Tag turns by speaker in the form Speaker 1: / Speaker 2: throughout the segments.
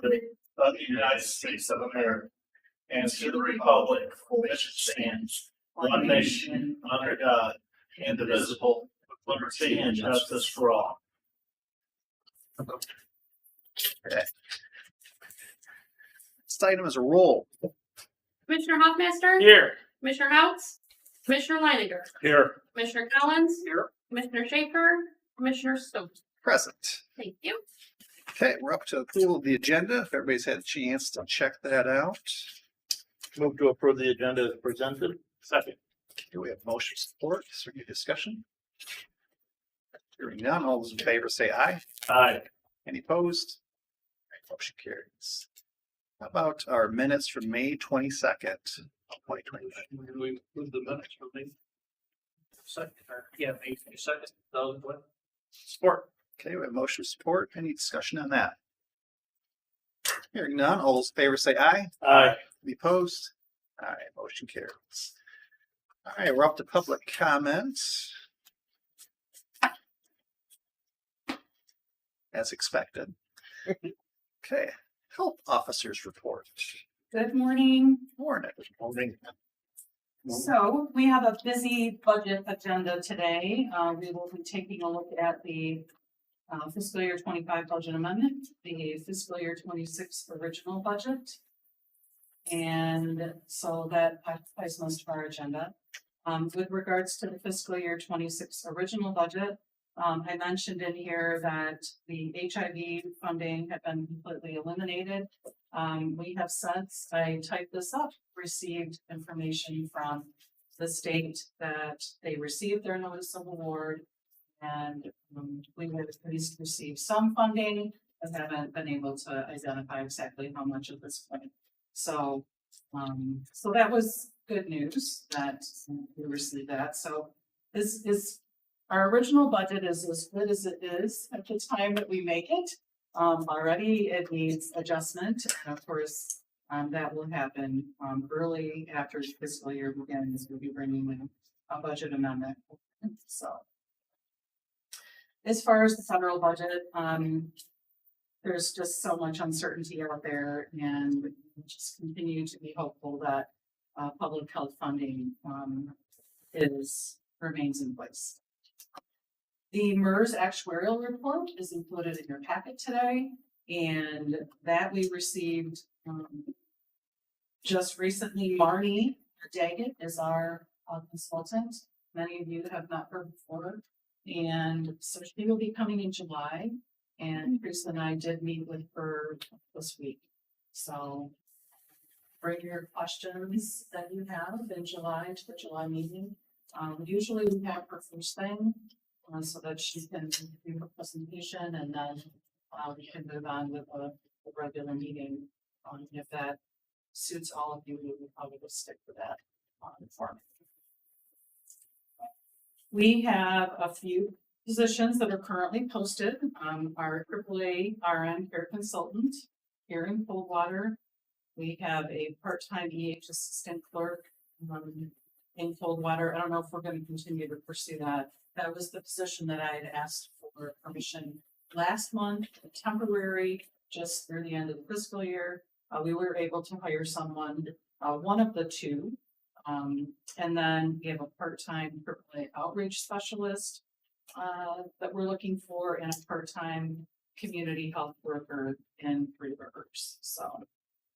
Speaker 1: of the United States of America and to the republic for which it stands, one nation, under God, indivisible, with liberty and justice for all.
Speaker 2: Okay. This item is a roll.
Speaker 3: Commissioner Hoffmaster?
Speaker 1: Here.
Speaker 3: Commissioner Houts? Commissioner Leininger?
Speaker 1: Here.
Speaker 3: Commissioner Collins?
Speaker 1: Here.
Speaker 3: Commissioner Schaefer? Commissioner Stokes?
Speaker 2: Present.
Speaker 3: Thank you.
Speaker 2: Okay, we're up to approval of the agenda. If everybody's had a chance to check that out.
Speaker 1: Move to approve the agenda as presented. Second.
Speaker 2: Do we have motion support? Is there any discussion? Hearing none, all those in favor say aye.
Speaker 1: Aye.
Speaker 2: Any opposed? Motion carries. How about our minutes from May 22nd, 2020?
Speaker 1: We move the minutes for me. Second, yeah, May 22nd, support.
Speaker 2: Okay, we have motion support. Any discussion on that? Hearing none, all those in favor say aye.
Speaker 1: Aye.
Speaker 2: Any opposed? All right, motion carries. All right, we're up to public comments. As expected. Okay, health officers report.
Speaker 4: Good morning.
Speaker 2: Morning.
Speaker 4: So we have a busy budget agenda today. We will be taking a look at the fiscal year 25 budget amendment, the fiscal year 26 original budget. And so that occupies most of our agenda. With regards to the fiscal year 26 original budget, I mentioned in here that the HIV funding had been completely eliminated. We have since, I typed this up, received information from the state that they received their notice of award, and we would at least receive some funding, but haven't been able to identify exactly how much at this point. So, so that was good news that we received that. So this is our original budget is as good as it is at the time that we make it. Already it needs adjustment. And of course, that will happen early after the fiscal year begins. We'll be bringing in a budget amendment. So as far as the federal budget, there's just so much uncertainty out there, and we just continue to be hopeful that public health funding remains in place. The MERS actuarial report is included in your packet today, and that we received just recently. Marnie Daggett is our consultant. Many of you have not heard before, and so she will be coming in July. And Chris and I did meet with her this week. So bring your questions that you have in July to the July meeting. Usually we have her first thing so that she can do her presentation, and then we can move on with a regular meeting. If that suits all of you, we will probably just stick with that format. We have a few positions that are currently posted. Our AAA RN care consultant here in Coldwater. We have a part-time EH assistant clerk in Coldwater. I don't know if we're going to continue to pursue that. That was the position that I had asked for permission last month, temporary, just through the end of the fiscal year. We were able to hire someone, one of the two. And then we have a part-time AAA outreach specialist that we're looking for, and a part-time community health worker in Three Rivers. So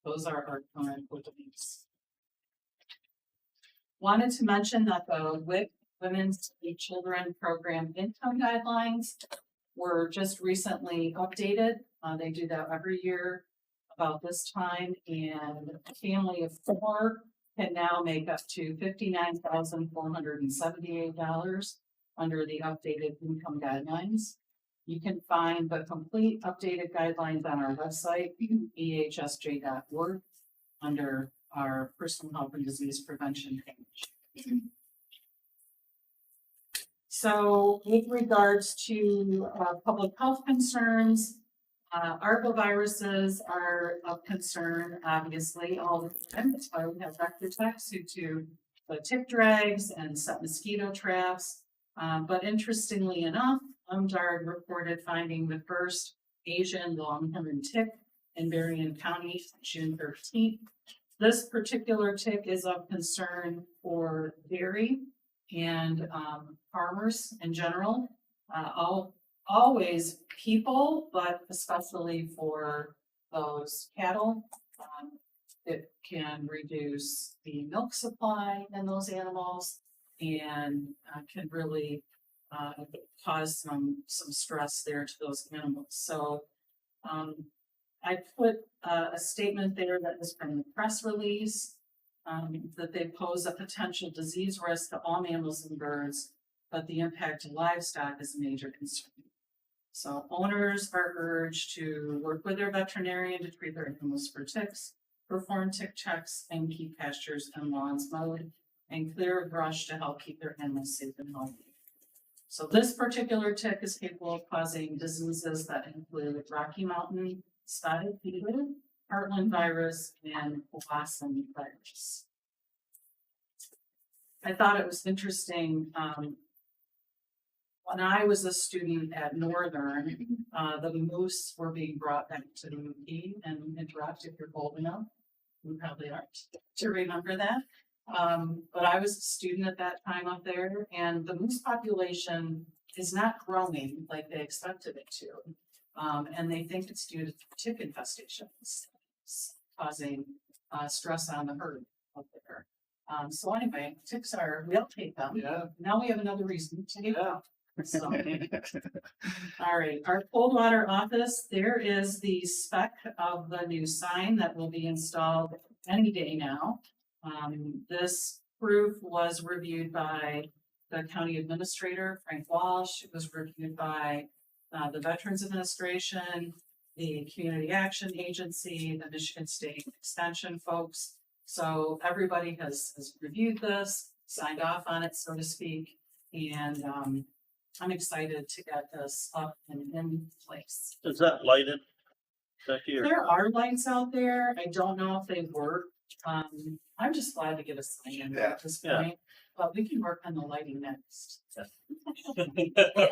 Speaker 4: those are our current openings. Wanted to mention that the WIC Women's and Children Program income guidelines were just recently updated. They do that every year about this time, and a family of 4 can now make up to $59,478 under the updated income guidelines. You can find the complete updated guidelines on our website, ehsj.org, under our personal health and disease prevention page. So with regards to public health concerns, arboviruses are of concern, obviously, all the time. That's why we have vector techs who do the tick drags and set mosquito traps. But interestingly enough, UMDARD reported finding the first Asian long-horned tick in Berrien County, June 13th. This particular tick is of concern for dairy and farmers in general. Always people, but especially for those cattle. It can reduce the milk supply in those animals and can really cause some stress there to those animals. So I put a statement there that was from the press release, that they pose a potential disease risk to all mammals and birds, but the impact to livestock is a major concern. So owners are urged to work with their veterinarian to treat their animals for ticks, perform tick checks, and keep pastures and lawns mowed, and clear of brush to help keep their animals safe and healthy. So this particular tick is capable of causing diseases that include Rocky Mountain spotted fever, Heartland virus, and Powassan virus. I thought it was interesting, when I was a student at Northern, the moose were being brought back to the UP and interact if you're old enough. You probably aren't to remember that. But I was a student at that time up there, and the moose population is not growing like they expected it to. And they think it's due to tick infestations causing stress on the herd up there. So anyway, ticks we all hate them.
Speaker 1: Yeah.
Speaker 4: Now we have another reason to hate them. So, all right, our Coldwater office, there is the spec of the new sign that will be installed any day now. This proof was reviewed by the county administrator, Frank Walsh. It was reviewed by the Veterans Administration, the Community Action Agency, the Michigan State Extension folks. So everybody has reviewed this, signed off on it, so to speak, and I'm excited to get this up and in place.
Speaker 1: Is that lighted back here?
Speaker 4: There are lights out there. I don't know if they work. I'm just glad to get a sign in at this
Speaker 1: Yeah.
Speaker 4: point, but we can work on the lighting next.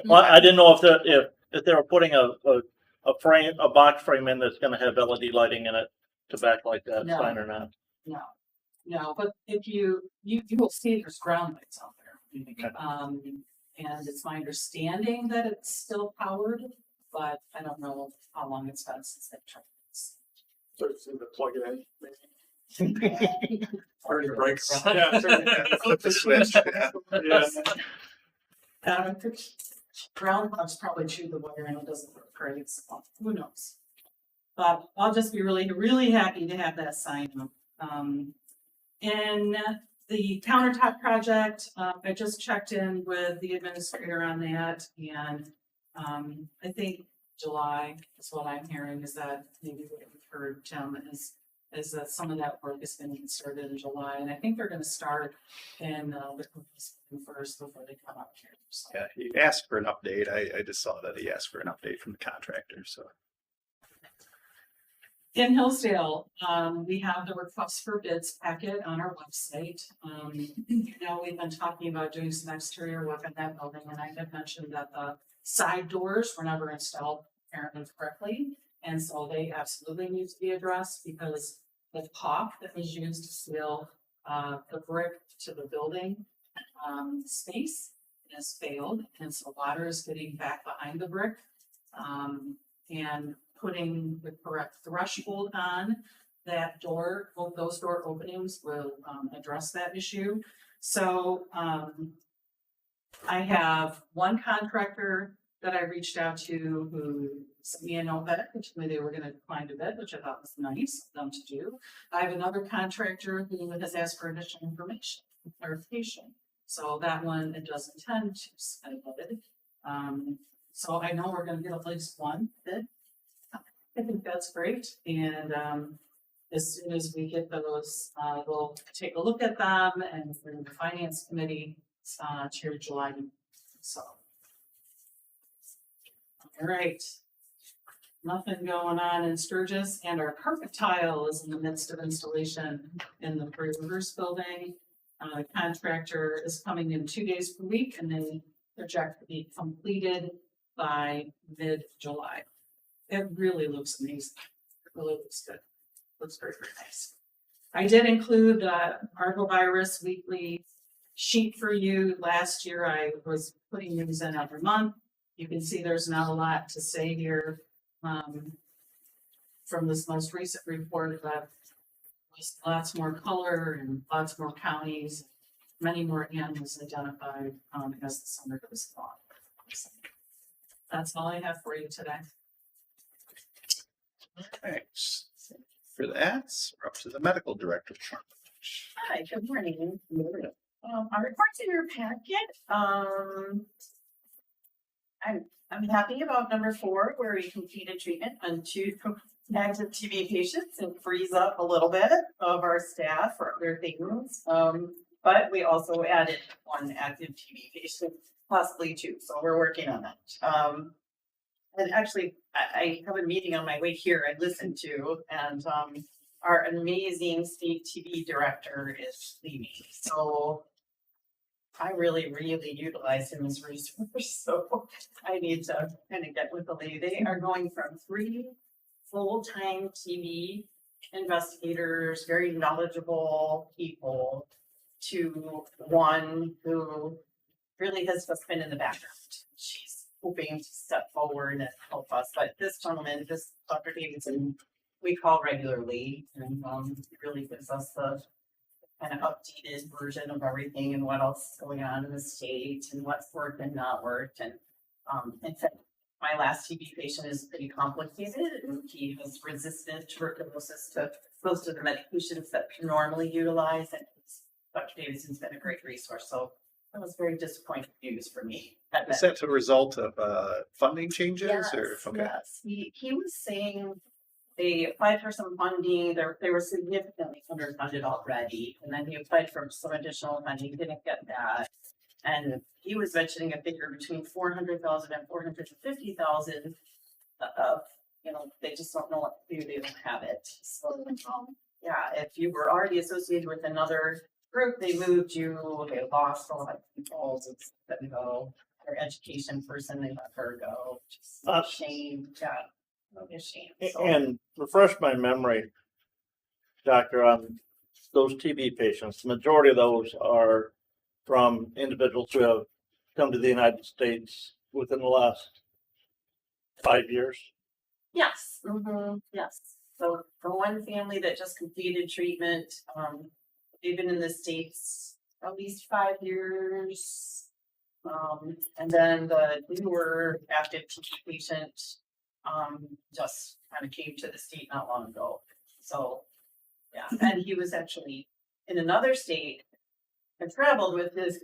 Speaker 1: Well, I didn't know if they were putting a frame, a box frame in that's gonna have LED lighting in it to backlight that
Speaker 4: No.
Speaker 1: sign or not.
Speaker 4: No, but if you will see there's ground lights out there.
Speaker 1: Okay.
Speaker 4: And it's my understanding that it's still powered, but I don't know how long it's been since they've tried this.
Speaker 5: So to plug it in. Already breaks.
Speaker 2: Yeah. Flip the switch.
Speaker 5: Yeah.
Speaker 4: Groundhogs probably chew the wire and it doesn't work great, so who knows? But I'll just be really, really happy to have that sign up. In the countertop project, I just checked in with the administrator on that, and I think July is what I'm hearing, is that maybe what we've heard, Tim, is that some of that work is going to get started in July, and I think they're going to start in the first before they come up here. So.
Speaker 2: Yeah, he asked for an update. I just saw that he asked for an update from the contractor, so.
Speaker 4: In Hillsdale, we have the request for bids packet on our website. We've been talking about doing some exterior work on that building, and I had mentioned that the side doors were never installed apparently correctly. And so they absolutely need to be addressed because the caulk that was used to seal the brick to the building space has failed. And so water is getting back behind the brick. And putting the correct threshold on that door, both those door openings will address that issue. So I have one contractor that I reached out to who sent me a note back and told me they were going to decline to bid, which I thought was nice of them to do. I have another contractor who has asked for additional information, clarification. So that one, it does intend to submit a bid. So I know we're going to get at least one bid. I think that's great. And as soon as we get those, we'll take a look at them and bring the finance committee to July. So, all right. Nothing going on in Sturgis, and our carpet tile is in the midst of installation in the Prairie Rivers building. The contractor is coming in 2 days per week, and they project to be completed by mid-July. It really looks amazing. It really looks good. Looks very, very nice. I did include Arbovirus weekly sheet for you. Last year I was putting these in every month. You can see there's not a lot to say here. From this most recent report, that was lots more color and lots more counties, many more animals identified as the summer goes on. That's all I have for you today.
Speaker 2: Thanks. For that, we're up to the medical director.
Speaker 6: Hi, good morning. Our report's in your packet. I'm happy about number 4, where we completed treatment on 2 active TB patients and frees up a little bit of our staff for other things. But we also added 1 active TB patient, possibly 2, so we're working on that. And actually, I have a meeting on my way here I listened to, and our amazing state TB director is leaving. So I really utilize him as a resource. So I need to kind of get with the lady. They are going from 3 full-time TB investigators, very knowledgeable people, to 1 who really has just been in the background. She's hoping to step forward and help us. But this gentleman, this Dr. Davidson, we call regularly, and he really gives us the kind of updated version of everything and what else is going on in the state and what's worked and not worked. And in fact, my last TB patient is pretty complicated, and he has resistant tuberculosis to most of the medications that we normally utilize. And Dr. Davidson's been a great resource. So that was very disappointing news for me.
Speaker 2: Is that a result of funding changes or? Okay.
Speaker 6: Yes. He was saying they applied for some funding. They were significantly underfunded already. And then he applied for some additional funding, didn't get that. And he was mentioning a figure between 400,000 and 450,000 of, they just don't know what to do. They don't have it. So, yeah, if you were already associated with another group, they moved you, they lost a lot of people, it's let go. Their education person, they let her go. Just a shame, yeah, a shame. So,
Speaker 1: And refresh my memory, Doctor, on those TB patients. The majority of those are from individuals who have come to the United States within the last 5 years.
Speaker 6: yes, yes. So for one family that just completed treatment, they've been in the States at least 5 years. And then the newer active TB patient just kind of came to the state not long ago. So, yeah, and he was actually in another state and traveled with his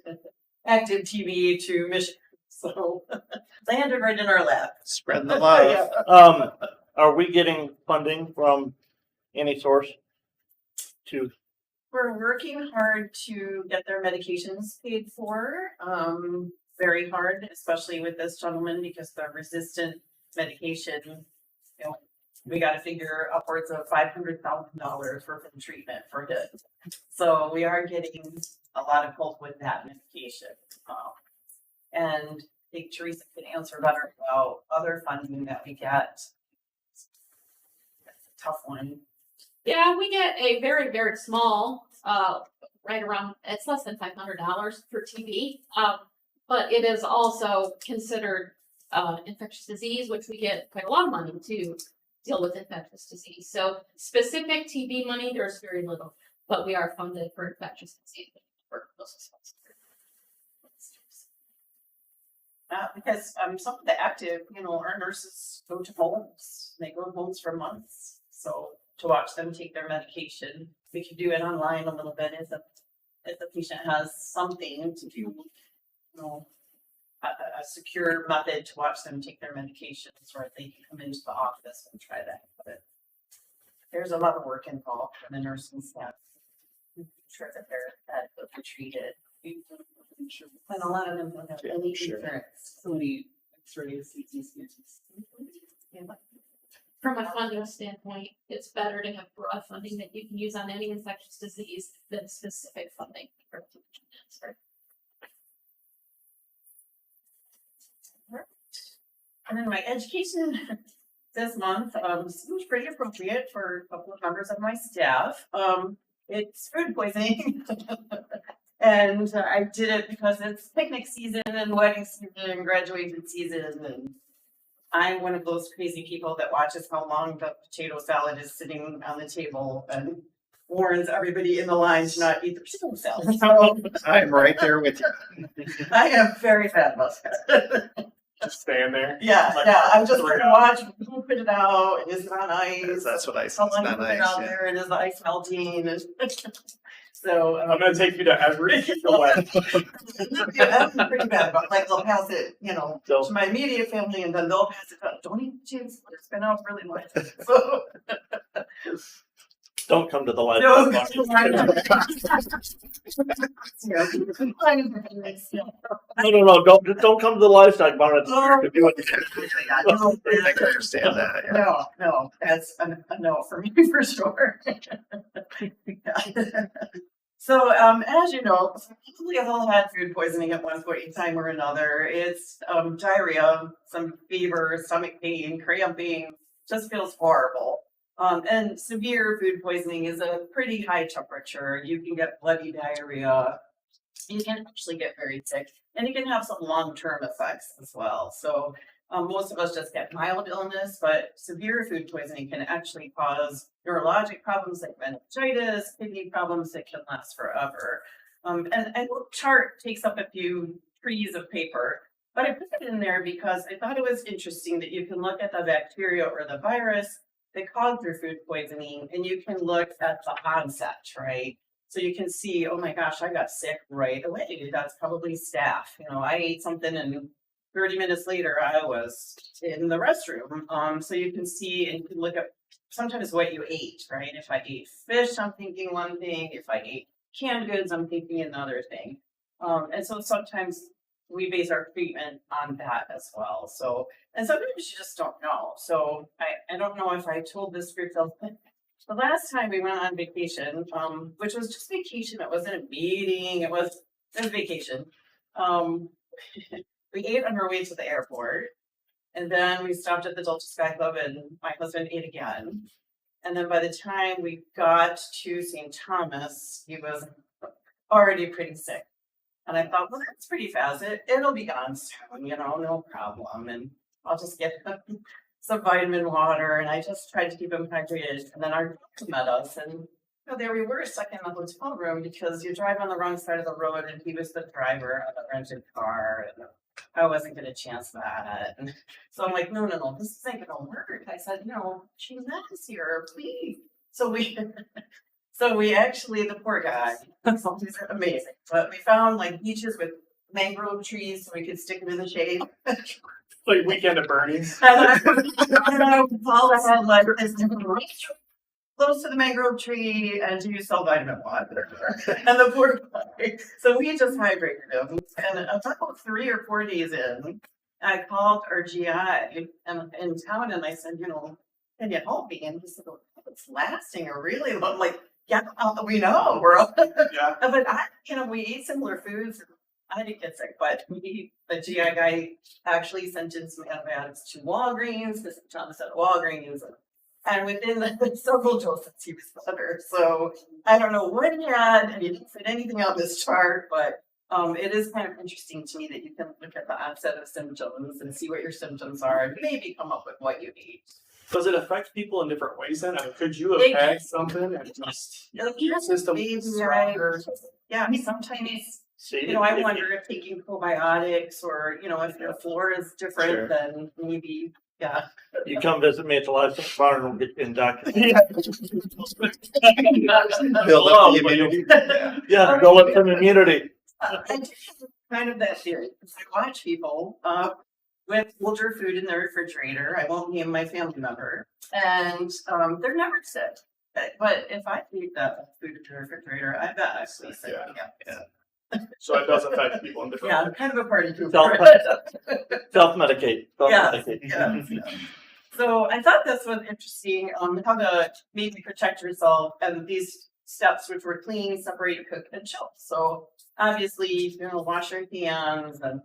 Speaker 6: active TB to Michigan. So landed right in our lap.
Speaker 2: Spread the love.
Speaker 6: Yeah.
Speaker 1: Are we getting funding from any source to?
Speaker 6: We're working hard to get their medications paid for. Very hard, especially with this gentleman, because the resistant medication, we got to figure upwards of $500,000 for treatment for him. So we are getting a lot of help with that medication. And I think Teresa can answer better about other funding that we get. That's a tough one.
Speaker 3: Yeah, we get a very, very small, right around, it's less than $500 for TB. But it is also considered infectious disease, which we get quite a lot of money to deal with infectious disease. So specific TB money, there's very little, but we are funded for infectious disease.
Speaker 6: Because some of the active, our nurses go to homes. They go to homes for months. So to watch them take their medication, we can do it online a little bit if the patient has something to do, a secure method to watch them take their medications, or if they can come into the office and try that. But there's a lot of work involved for the nursing staff to make sure that they're adequately treated. And a lot of them don't have any
Speaker 2: Sure.
Speaker 6: insurance. So we X-rays, CT scans.
Speaker 3: From a funding standpoint, it's better to have broad funding that you can use on any infectious disease than specific funding for cancer.
Speaker 6: And then my education this month, seems pretty appropriate for a couple of members of my staff. It's food poisoning. And I did it because it's picnic season and wedding season and graduation season, and I'm one of those crazy people that watches how long the potato salad is sitting on the table and warns everybody in the line to not eat the potato salad. So
Speaker 2: I'm right there with you.
Speaker 6: I am very bad about that.
Speaker 5: Just stand there.
Speaker 6: Yeah,
Speaker 5: Like,
Speaker 6: yeah, I'm just
Speaker 5: three
Speaker 6: gonna watch who put it out, and is it on ice?
Speaker 2: That's what I said.
Speaker 6: How
Speaker 2: It's
Speaker 6: long
Speaker 2: not
Speaker 6: put it
Speaker 2: nice.
Speaker 6: out
Speaker 2: Yeah.
Speaker 6: there, and is the ice melting? And so,
Speaker 5: I'm gonna take you to every wedding.
Speaker 6: yeah, I'm pretty bad about, like, they'll pass it, you know,
Speaker 5: So,
Speaker 6: to my immediate family, and then they'll pass it, don't eat chips, it's been out really long. So,
Speaker 1: Don't come to the live.
Speaker 6: no.
Speaker 1: No, don't come to the livestock barn.
Speaker 6: Oh.
Speaker 1: If you want
Speaker 2: I can understand that. Yeah.
Speaker 6: No, that's a no for me for sure. So, as you know, we all had food poisoning at one point in time or another. It's diarrhea, some fever, stomach pain, cramping, just feels horrible. And severe food poisoning is a pretty high temperature. You can get bloody diarrhea. You can actually get very sick, and it can have some long-term effects as well. So most of us just get mild illness, but severe food poisoning can actually cause neurologic problems like meningitis, kidney problems that can last forever. And the chart takes up a few trees of paper, but I put it in there because I thought it was interesting that you can look at the bacteria or the virus that caused your food poisoning, and you can look at the onset, right? So you can see, oh my gosh, I got sick right away. That's probably staph. You know, I ate something and 30 minutes later I was in the restroom. So you can see and you can look at sometimes what you ate, right? If I ate fish, I'm thinking one thing. If I ate canned goods, I'm thinking another thing. And so sometimes we base our treatment on that as well. So, and sometimes you just don't know. So I don't know if I told this group the last time we went on vacation, which was just vacation, it wasn't a meeting, it was vacation. We ate on our way to the airport, and then we stopped at the Delta Sky Club, and my husband ate again. And then by the time we got to St. Thomas, he was already pretty sick. And I thought, well, that's pretty fast. It'll be gone soon, you know, no problem. And I'll just get some vitamin water, and I just tried to keep him hydrated. And then our doctor met us, and you know, there we were stuck in the hotel room because you drive on the wrong side of the road, and he was the driver of the rented car, and I wasn't going to chance that. And so I'm like, no, this isn't going to work. I said, no, she's not here, please. So we actually, the poor guy, he's amazing. But we found like beaches with mangrove trees so we could stick him in the shade.
Speaker 5: like weekend at Bernie's.
Speaker 6: And I called ahead like this close to the mangrove tree, and do you sell vitamin water? And the poor guy. So we just hydrated him. And about 3 or 4 days in, I called our GI in town, and I said, you know, can you help me? And he said, well, it's lasting a really long, like, yeah, we know we're all,
Speaker 5: Yeah.
Speaker 6: but we eat similar foods. I didn't get sick, but the GI guy actually sent in some antibiotics to Walgreens, because Thomas at Walgreens, and within several doses he was better. So I don't know what he had, and he didn't fit anything on this chart, but it is kind of interesting to me that you can look at the onset of symptoms and see what your symptoms are, and maybe come up with what you eat.
Speaker 5: Does it affect people in different ways then? I mean, could you
Speaker 6: It-
Speaker 5: have had something and just your immune system
Speaker 6: Maybe,
Speaker 5: stronger?
Speaker 6: Yeah, sometimes.
Speaker 1: See,
Speaker 6: You know, I
Speaker 1: if
Speaker 6: wonder if taking probiotics or, you know, if the flora is different,
Speaker 2: Sure.
Speaker 6: then maybe, yeah.
Speaker 1: you come visit me at the livestock barn, we'll get you inducted.
Speaker 2: Build up the immunity. Yeah.
Speaker 1: Yeah, build up some immunity.
Speaker 6: I do have kind of that theory, because I watch people with older food in their refrigerator. I won't name my family member, and they're never sick. But if I eat that food in the refrigerator, I bet I'm sick.
Speaker 5: Yeah. So it does affect people in different
Speaker 6: Yeah,
Speaker 5: ways.
Speaker 6: I'm kind of a party pooper.
Speaker 1: Self-medicate.
Speaker 6: Yeah.
Speaker 1: Self-medicate.
Speaker 6: Yeah. So I thought this was interesting, how to maybe protect yourself, and these steps, which were clean, separate, cook, and chill. So obviously, wash your hands, and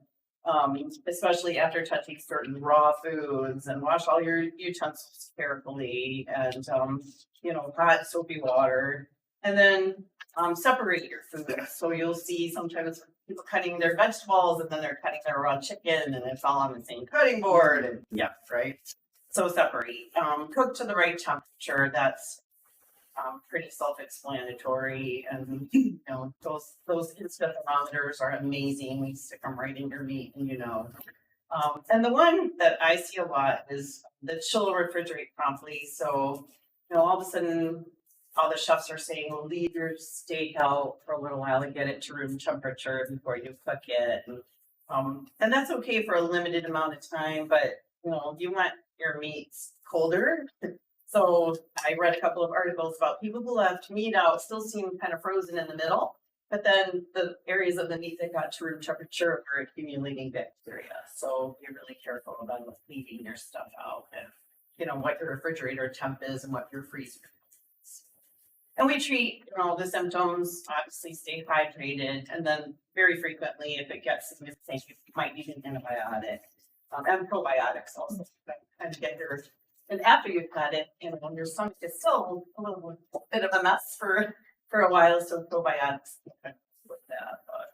Speaker 6: Especially after touching certain raw foods, and wash all your utensils carefully, and, hot soapy water. And then, separate your food. So you'll see sometimes people cutting their vegetables and then they're cutting their raw chicken and it's all on the same cutting board, and yeah, right? So separate, cook to the right temperature. That's pretty self-explanatory, and those instant thermometers are amazing. We stick them right in your meat, and and the one that I see a lot is the chill refrigerate promptly. So all of a sudden, all the chefs are saying, "Well, leave your steak out for a little while and get it to room temperature before you cook it." And that's okay for a limited amount of time, but you want your meats colder. So I read a couple of articles about people who left meat out still seem kind of frozen in the middle, but then the areas of the meat that got to room temperature are accumulating bacteria. So be really careful about leaving your stuff out, and what your refrigerator temp is and what your freezer is. And we treat the symptoms, obviously stay hydrated, and then very frequently, if it gets significant, you might need an antibiotic, and probiotics also, and get your. And after you've had it, your stomach is still a little bit of a mess for a while, so probiotics with that. But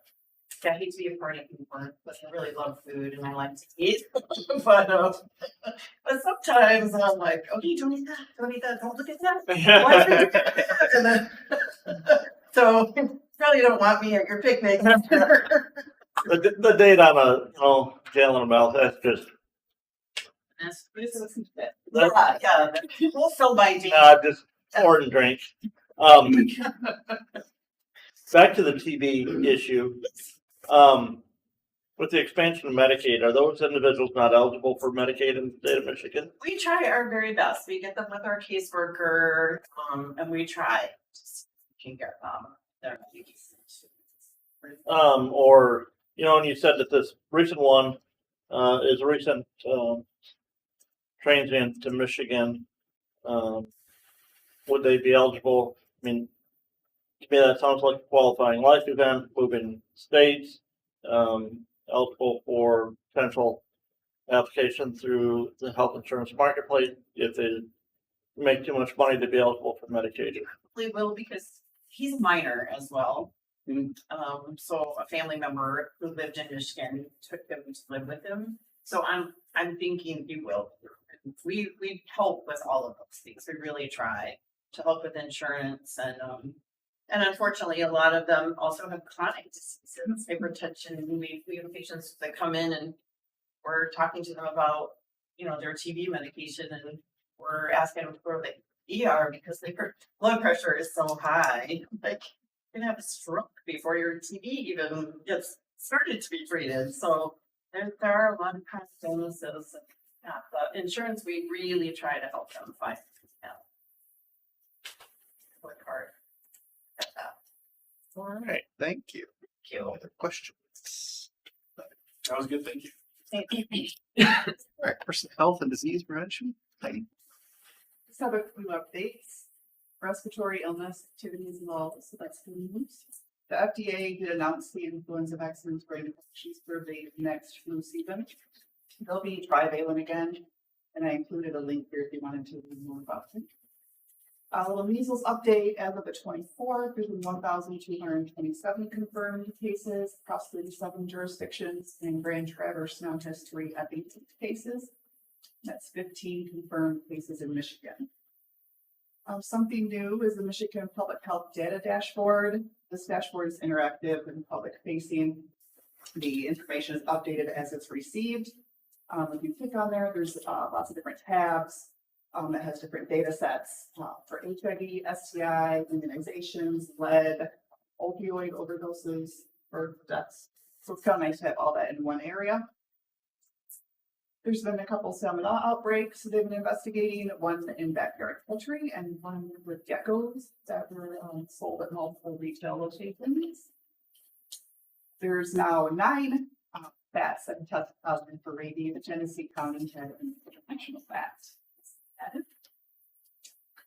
Speaker 6: yeah, I hate to be a party pooper, but I really love food and I like to eat. but sometimes I'm like, okay, don't eat that, don't look at that. Why is it- and then, so you probably don't want me at your picnic.
Speaker 1: The date on a gallon of milk, that's just,
Speaker 6: Yeah, we'll fill my day.
Speaker 1: just pour and drink. Back to the TB issue. With the expansion of Medicaid, are those individuals not eligible for Medicaid in the state of Michigan?
Speaker 6: We try our very best. We get them with our caseworker, and we try to get their
Speaker 1: Or, and you said that this recent one, is a recent, transient to Michigan. Would they be eligible? I mean, to me, that sounds like a qualifying life event, moving states, eligible for potential application through the health insurance marketplace if they make too much money to be eligible for Medicaid.
Speaker 6: probably will, because he's minor as well. So a family member who lived in Michigan took him to live with him. So I'm thinking he will. We help with all of those things. We really try to help with insurance, and unfortunately a lot of them also have chronic diseases, hypertension. We have patients that come in and we're talking to them about their TB medication, and we're asking them to go to the ER because their blood pressure is so high. Like, you're gonna have a stroke before your TB even gets started to be treated. So there are a lot of chronic illnesses. Yeah, but insurance, we really try to help them find out. Work hard at that.
Speaker 2: All right, thank you.
Speaker 6: Thank you.
Speaker 2: Other questions?
Speaker 5: That was good, thank you.
Speaker 6: Thank you.
Speaker 2: All right, person health and disease prevention. Heidi.
Speaker 7: Just have a few updates. Respiratory illness activities involved, so that's good news. The FDA did announce the influenza vaccines for infections for the next flu season. They'll be trivalent again, and I included a link here if you wanted to read more about it. The measles update as of the 24th, there's been 1,227 confirmed cases across 37 jurisdictions, and Grand Traverse now has 3 epic cases. That's 15 confirmed cases in Michigan. Something new is the Michigan Public Health Data Dashboard. This dashboard is interactive and public facing. The information is updated as it's received. If you click on there, there's lots of different tabs that has different data sets for HIV, STI, immunizations, lead, opioid overdoses, birth deaths. So it's kind of nice to have all that in one area. There's been a couple salmonella outbreaks they've been investigating, one in backyard poultry and one with geckos that were sold at multiple retail locations. There's now 9 bats that have tested positive for rabies. Genesee County had an international bat.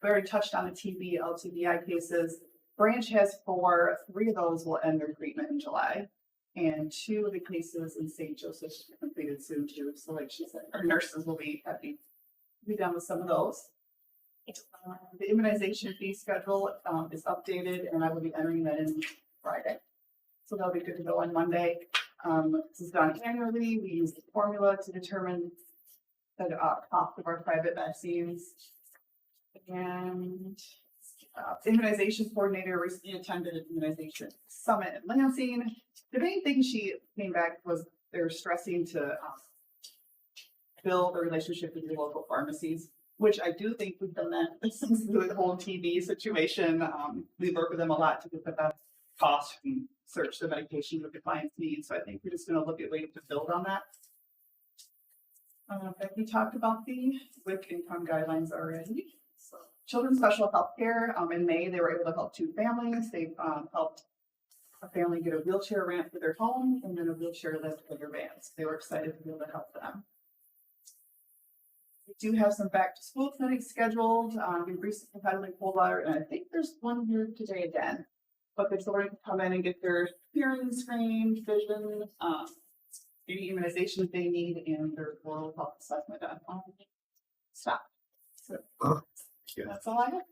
Speaker 7: We already touched on the TB, LTBI cases. Branch has 4. 3 of those will end their treatment in July. And 2 of the cases in St. Joseph completed soon too. So like she said, our nurses will be happy to be done with some of those. The immunization fee schedule is updated and I will be entering that in Friday. So they'll be good to go on Monday. This is done annually. We use the formula to determine the cost of our private vaccines. And immunization coordinator recently attended an immunization summit in Lansing. The main thing she came back was they're stressing to build a relationship with your local pharmacies, which I do think we've done that since the whole TB situation. We work with them a lot to get the best cost and search the medication that the clients need. So I think we're just going to look at ways to build on that. Becky talked about the WIC income guidelines already. So Children's Special Health Care, in May, they were able to help 2 families. They helped a family get a wheelchair ramp for their home and then a wheelchair lift for their vans. They were excited to be able to help them. We do have some back to school clinics scheduled. We recently had a Coldwater, and I think there's one here today again. But they're going to come in and get their hearing screened, vision, any immunizations they need, and their oral health assessment done. Stop. So that's all I have.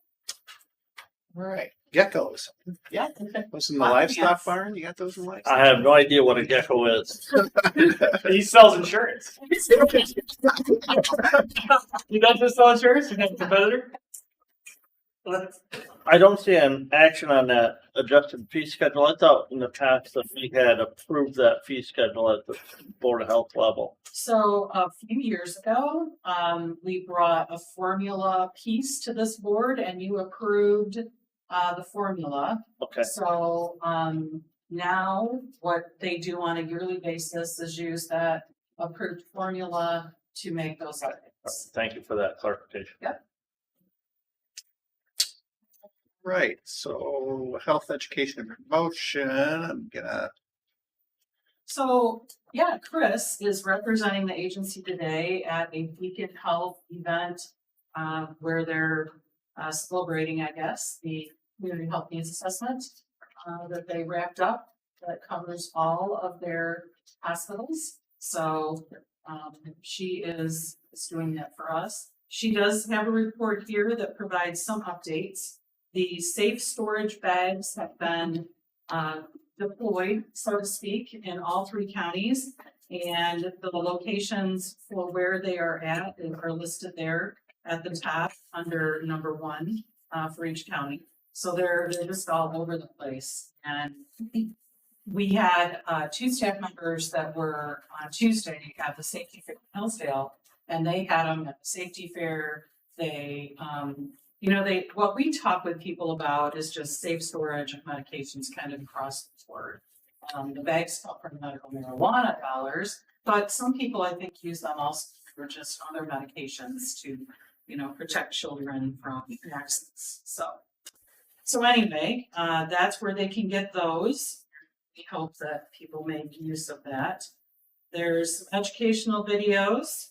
Speaker 2: All right, geckos.
Speaker 7: Yeah.
Speaker 2: What's in the
Speaker 7: Lots of
Speaker 2: livestock
Speaker 7: ants.
Speaker 2: barn? You got those in the livestock?
Speaker 1: I have no idea what a gecko is.
Speaker 5: He sells insurance.
Speaker 1: You don't just sell insurance? You have a competitor? I don't see an action on that adjusted fee schedule. I thought in the past that we had approved that fee schedule at the Board of Health level.
Speaker 4: So a few years ago, we brought a formula piece to this board and you approved the formula.
Speaker 1: Okay,
Speaker 4: So now what they do on a yearly basis is use that approved formula to make those updates.
Speaker 1: thank you for that clarification.
Speaker 2: Right, so health education and promotion, I'm gonna,
Speaker 4: So, yeah, Chris is representing the agency today at a Beacon Health event where they're celebrating, I guess, the community health needs assessment that they wrapped up that covers all of their hospitals. So she is doing that for us. She does have a report here that provides some updates. The safe storage bags have been deployed, so to speak, in all 3 counties. And the locations for where they are at are listed there at the top under number 1 for each county. So they're just all over the place. And we had 2 staff members that were on Tuesday at the safety fair in Hillsdale, and they had them at the safety fair. They what we talk with people about is just safe storage of medications kind of across the board. The bags come from medical marijuana dollars, but some people I think use them also for just other medications to, protect children from accidents. So anyway, that's where they can get those. We hope that people make use of that. There's some educational videos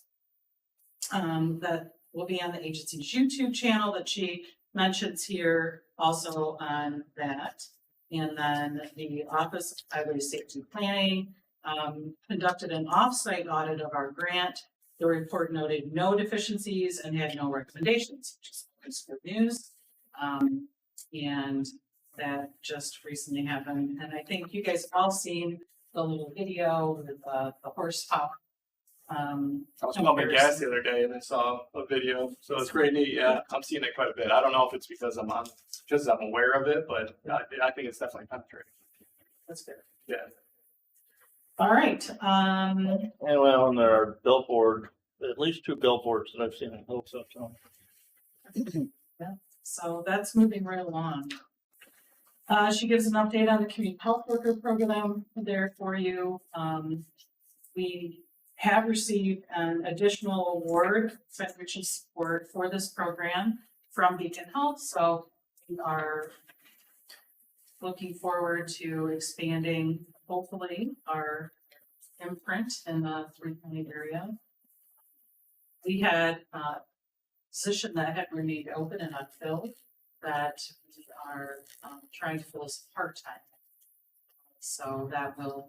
Speaker 4: that will be on the agency's YouTube channel that she mentions here, also on that. And then the Office of Highway Safety Planning conducted an off-site audit of our grant. The report noted no deficiencies and had no recommendations, which is good news. And that just recently happened. And I think you guys have all seen the little video with the horsepower.
Speaker 5: I was pumping gas the other day and I saw a video, so it's pretty neat. Yeah, I'm seeing it quite a bit. I don't know if it's because I'm aware of it, but I think it's definitely penetrating.
Speaker 4: That's good.
Speaker 5: Yeah.
Speaker 4: All right.
Speaker 1: And well, and there are billboard, at least 2 billboards that I've seen in Hillsdale.
Speaker 4: So that's moving right along. She gives an update on the community health worker program there for you. We have received an additional award, financial support for this program from Beacon Health. So we are looking forward to expanding, hopefully, our imprint in the 3-county area. We had a position that had remained open and unfilled that we are trying to fill as part-time. So that will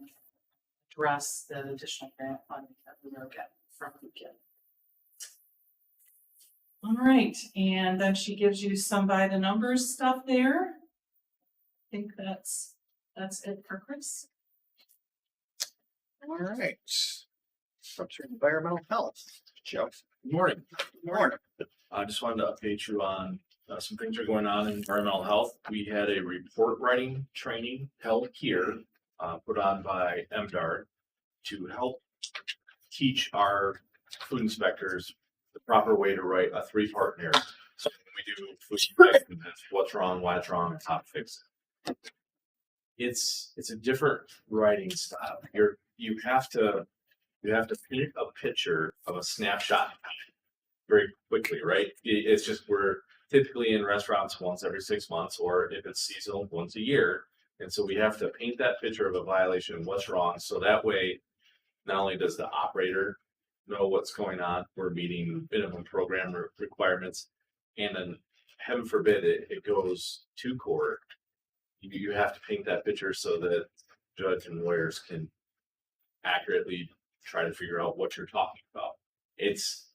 Speaker 4: address the additional grant funding that we are getting from Lucan. All right, and then she gives you some by the numbers stuff there. I think that's it for Chris.
Speaker 2: All right. Up to environmental health. Joe.
Speaker 8: Good morning.
Speaker 2: Morning.
Speaker 8: I just wanted to update you on some things that are going on in environmental health. We had a report writing training held here, put on by MDART to help teach our food inspectors the proper way to write a 3-part narrative. So when we do food inspection, it's what's wrong, why it's wrong, and how to fix it. It's a different writing style. You have to paint a picture of a snapshot very quickly, right? It's just we're typically in restaurants once every 6 months, or if it's seasonal, once a year. And so we have to paint that picture of a violation, what's wrong. So that way, not only does the operator know what's going on, we're meeting minimum program requirements, and then heaven forbid it goes to court. You have to paint that picture so that judge and lawyers can accurately try to figure out what you're talking about. It's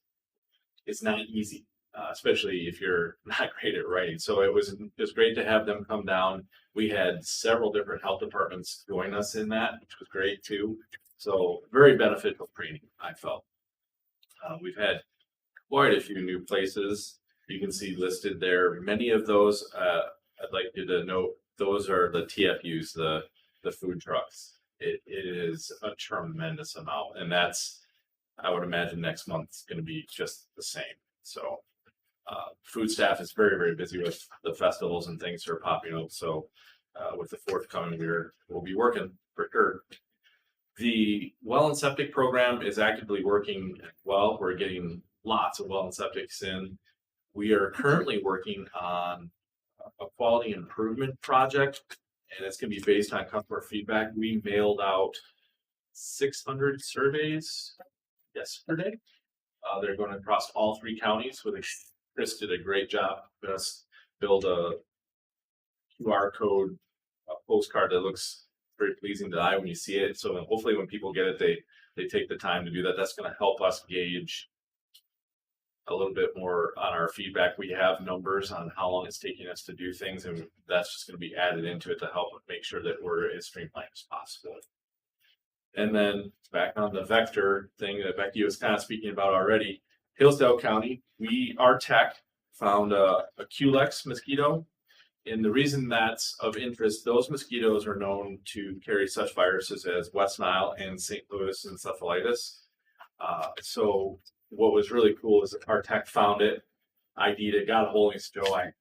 Speaker 8: not easy, especially if you're not great at writing. So it was great to have them come down. We had several different health departments join us in that, which was great too. So very beneficial training, I felt. We've had quite a few new places you can see listed there. Many of those, I'd like you to note, those are the TFUs, the food trucks. It is a tremendous amount, and that's, I would imagine next month is going to be just the same. So food staff is very, very busy with the festivals and things that are popping up. So with the forthcoming, we'll be working for sure. The well and septic program is actively working well. We're getting lots of well and septics in. We are currently working on a quality improvement project, and it's going to be based on customer feedback. We mailed out 600 surveys yesterday. They're going across all 3 counties. Chris did a great job. Us build a QR code, a postcard that looks very pleasing to the eye when you see it. So hopefully when people get it, they take the time to do that. That's going to help us gauge a little bit more on our feedback. We have numbers on how long it's taking us to do things, and that's just going to be added into it to help make sure that we're as streamlined as possible. And then back on the vector thing that Becky was kind of speaking about already, Hillsdale County, our tech found a Culex mosquito. And the reason that's of interest, those mosquitoes are known to carry such viruses as West Nile and St. Louis encephalitis. So what was really cool is our tech found it, ID'd it, got a hold of it, Joe,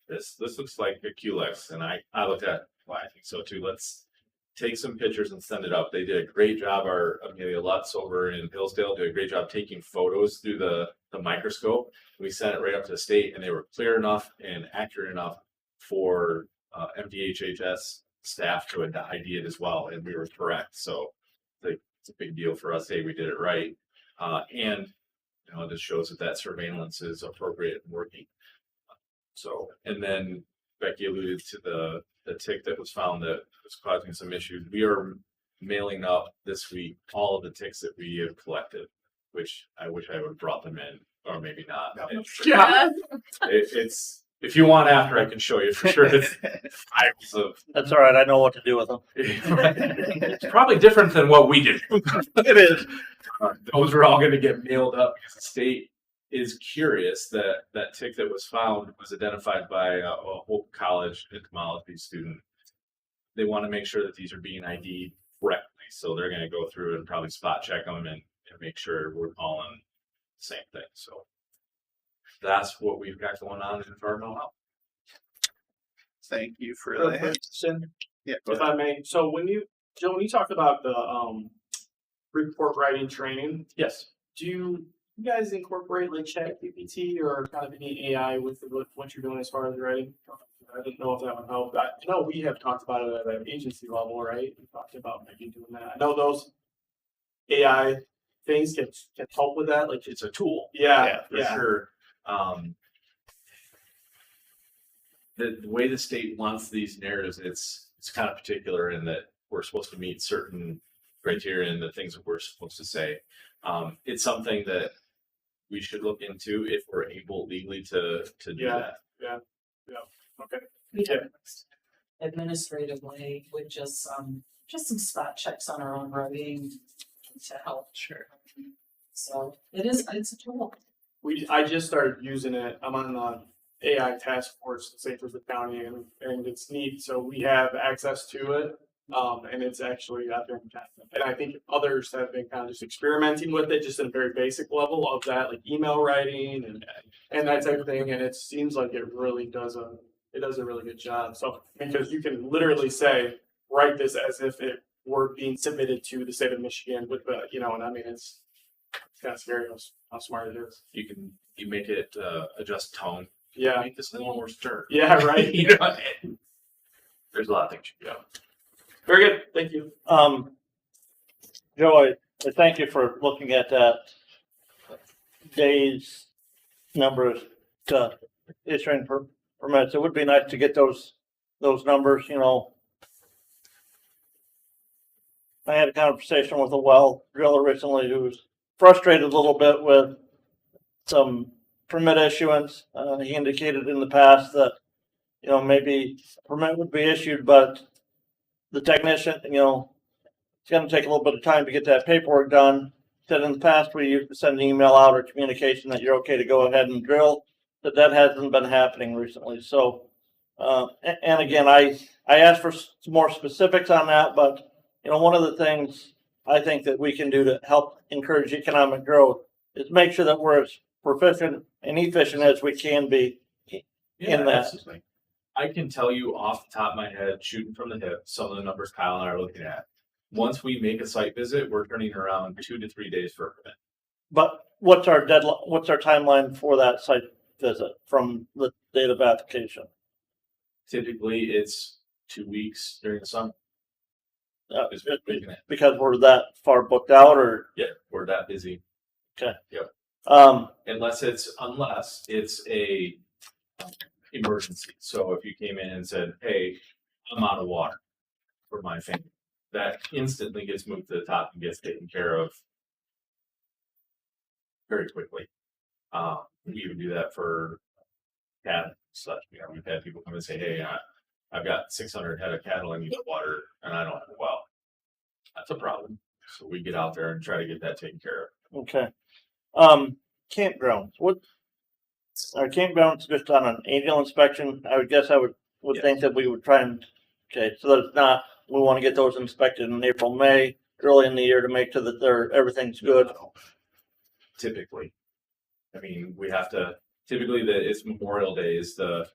Speaker 8: this looks like a Culex. And I looked at, well, I think so too. Let's take some pictures and send it up. They did a great job. Our Amelia Lutz over in Hillsdale did a great job taking photos through the microscope. We sent it right up to the state, and they were clear enough and accurate enough for MDHHS staff to ID it as well, and we were correct. So it's a big deal for us. Hey, we did it right, and this shows that surveillance is appropriate and working. So, and then Becky alluded to the tick that was found that was causing some issues. We are mailing up this week all of the ticks that we have collected, which I wish I would have brought them in, or maybe not.
Speaker 1: Yeah.
Speaker 8: It's if you want after, I can show you for sure. It's files of.
Speaker 9: That's all right. I know what to do with them.
Speaker 8: It's probably different than what we did.
Speaker 9: It is.
Speaker 8: Those are all going to get mailed up because the state is curious that tick that was found was identified by a Hope College entomology student. They want to make sure that these are being ID'd correctly. So they're going to go through and probably spot check them and make sure we're all on the same thing. So that's what we've got going on in environmental health.
Speaker 2: Thank you for
Speaker 1: Real
Speaker 2: that.
Speaker 1: quick, Jen,
Speaker 2: Yeah, go
Speaker 1: if
Speaker 2: ahead.
Speaker 1: I may. So Joe, when you talked about the report writing training,
Speaker 8: Yes.
Speaker 1: do you guys incorporate like ChatGPT or kind of any AI with what you're doing as far as writing? I didn't know if that would help. I know we have talked about it at an agency level, right? We talked about maybe doing that. I know those AI things can help with that. Like
Speaker 8: It's a tool.
Speaker 1: yeah,
Speaker 8: For sure. The way the state wants these narratives, it's kind of particular in that we're supposed to meet certain criteria and the things that we're supposed to say. It's something that we should look into if we're able legally to do
Speaker 5: Yeah.
Speaker 8: that.
Speaker 5: Okay.
Speaker 4: We have administratively with just some spot checks on our own writing to help.
Speaker 2: Sure.
Speaker 4: So it's a tool.
Speaker 5: I just started using it. I'm on the AI task force in St. Joseph County and it's neat. So we have access to it. And it's actually out there. And I think others have been kind of just experimenting with it just at a very basic level of that, like email writing and that type of thing. And it seems like it really does a really good job. So because you can literally say, write this as if it were being submitted to the state of Michigan with the, and I mean, it's kind of scary how smart it is.
Speaker 8: You make it adjust tone.
Speaker 5: Yeah.
Speaker 8: Make this a little more stern.
Speaker 5: Yeah, right.
Speaker 8: You know, there's a lot of things you can do.
Speaker 5: Very good. Thank you.
Speaker 9: Joe, I thank you for looking at that days numbers to issuing permits. It would be nice to get those numbers, I had a conversation with a well driller recently who was frustrated a little bit with some permit issuance. He indicated in the past that, maybe a permit would be issued, but the technician, it's going to take a little bit of time to get that paperwork done. Said in the past, we used to send an email out or communication that you're okay to go ahead and drill, but that hasn't been happening recently. So, and again, I asked for some more specifics on that, but, one of the things I think that we can do to help encourage economic growth is make sure that we're as proficient and efficient as we can be in that.
Speaker 8: Absolutely. I can tell you off the top of my head, shooting from the hip, some of the numbers Kyle and I are looking at. Once we make a site visit, we're turning around 2 to 3 days for a permit.
Speaker 9: But what's our deadline? What's our timeline for that site visit from the date of application?
Speaker 8: Typically, it's 2 weeks during the summer. Is what we're looking at.
Speaker 9: Because we're that far booked out, or
Speaker 8: Yeah, we're that busy. Unless it's a emergency. So if you came in and said, "Hey, I'm out of water for my family," that instantly gets moved to the top and gets taken care of very quickly. We even do that for cattle and such. We've had people come and say, "Hey, I've got 600 head of cattle I need water, and I don't have a well." That's a problem. So we get out there and try to get that taken care of.
Speaker 9: okay. Campgrounds. What are campgrounds just on an annual inspection? I would guess I would
Speaker 8: Yes.
Speaker 9: think that we would try and so that it's not. We want to get those inspected in April, May, early in the year to make sure that everything's good.
Speaker 8: Typically, I mean, we have to. Typically, it's Memorial Day is the